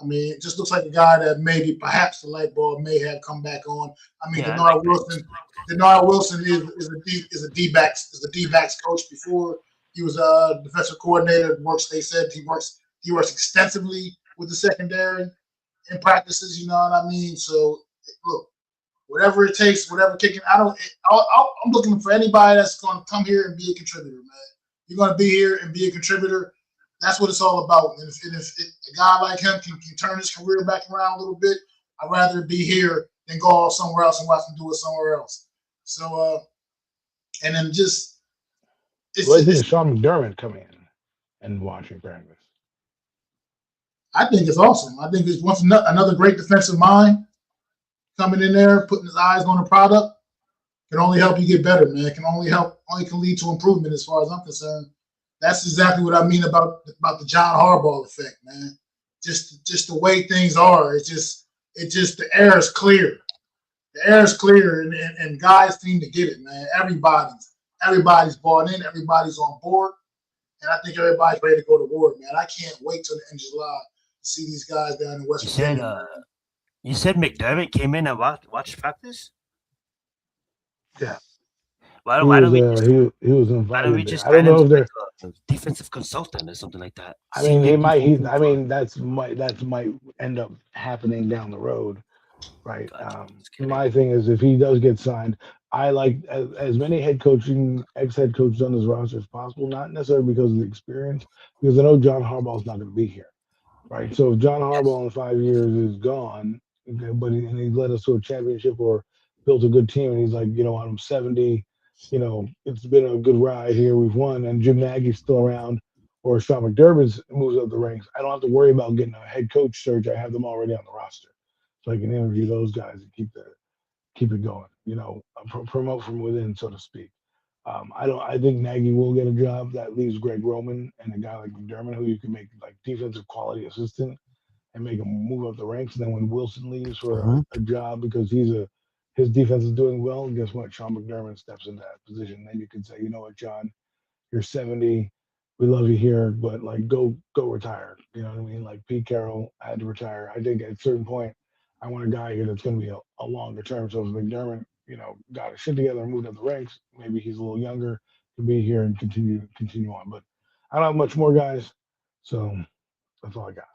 I mean, it just looks like a guy that maybe perhaps the light bulb may have come back on. I mean, Denard Wilson is a D-backs coach before. He was a defensive coordinator. They said he works extensively with the secondary in practices. You know what I mean? So look, whatever it takes, whatever kicking. I'm looking for anybody that's going to come here and be a contributor, man. You're going to be here and be a contributor. That's what it's all about. And if a guy like him can turn his career back around a little bit, I'd rather be here than go off somewhere else and watch him do it somewhere else. So, and then just. I think Sean McDermott come in and watching practice. I think it's awesome. I think it's another great defensive mind coming in there, putting his eyes on the product. Can only help you get better, man. It can only can lead to improvement as far as I'm concerned. That's exactly what I mean about the John Harbaugh effect, man. Just the way things are. It's just the air is clear. The air is clear, and guys seem to get it, man. Everybody's bought in. Everybody's on board, and I think everybody's ready to go to war, man. I can't wait till the end of July to see these guys down in West Virginia. You said McDermott came in and watched practice? Yeah. Why don't we invited? Why don't we just I don't know if they're a defensive consultant or something like that? I mean, he might. That might end up happening down the road, right? My thing is, if he does get signed, I like as many ex-head coaches on his roster as possible. Not necessarily because of the experience, because I know John Harbaugh is not going to be here, right? So if John Harbaugh in 5 years is gone, but he led us to a championship or built a good team. And he's like, I'm 70. It's been a good ride here. We've won, and Jim Nagy's still around, or Sean McDermott moves up the ranks. I don't have to worry about getting a head coach search. I have them already on the roster, so I can interview those guys and keep it going. Promote from within, so to speak. I think Nagy will get a job. That leaves Greg Roman and a guy like McDermott, who you can make like defensive quality assistant and make him move up the ranks. And then when Wilson leaves for a job because his defense is doing well, guess what? Sean McDermott steps into that position. Then you can say, you know what, John, you're 70. We love you here, but like go retire. You know what I mean? Like Pete Carroll had to retire. I think at a certain point, I want a guy here that's going to be a longer term. So if McDermott, got his shit together and moved up the ranks, maybe he's a little younger to be here and continue on. But I don't have much more, guys. So that's all I got.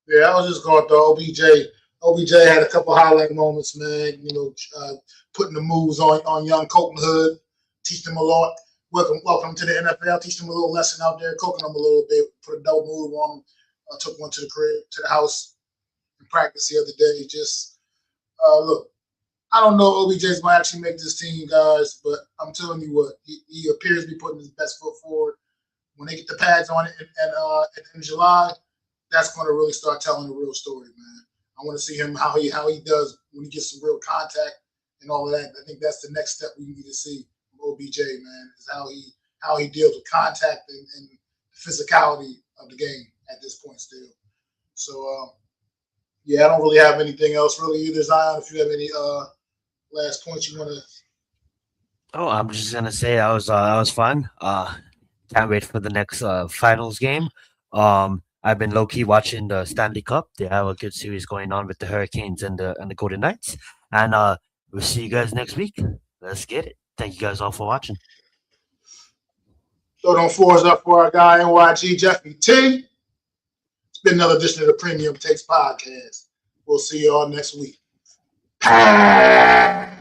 Yeah, I was just going through OBJ. OBJ had a couple highlight moments, man. Putting the moves on young Colton Hood, teach them a lot. Welcome to the NFL. Teach them a little lesson out there, coaching them a little bit. Put a dope move on them. Took one to the crib, to the house in practice the other day. Just look, I don't know if OBJ's going to actually make this team, guys, but I'm telling you what, he appears to be putting his best foot forward. When they get the pads on it in July, that's going to really start telling a real story, man. I want to see him how he does when he gets some real contact and all of that. I think that's the next step we need to see from OBJ, man, is how he deals with contact and the physicality of the game at this point still. So, I don't really have anything else really either, Zion. If you have any last points you want to. Oh, I'm just gonna say that was fun. Can't wait for the next finals game. I've been low key watching the Stanley Cup. They have a good series going on with the Hurricanes and the Golden Knights. And we'll see you guys next week. Let's get it. Thank you guys all for watching. Throw them fours up for our guy NYG Jeffy T. It's been another edition of the Premium Takes Podcast. We'll see you all next week. Hey!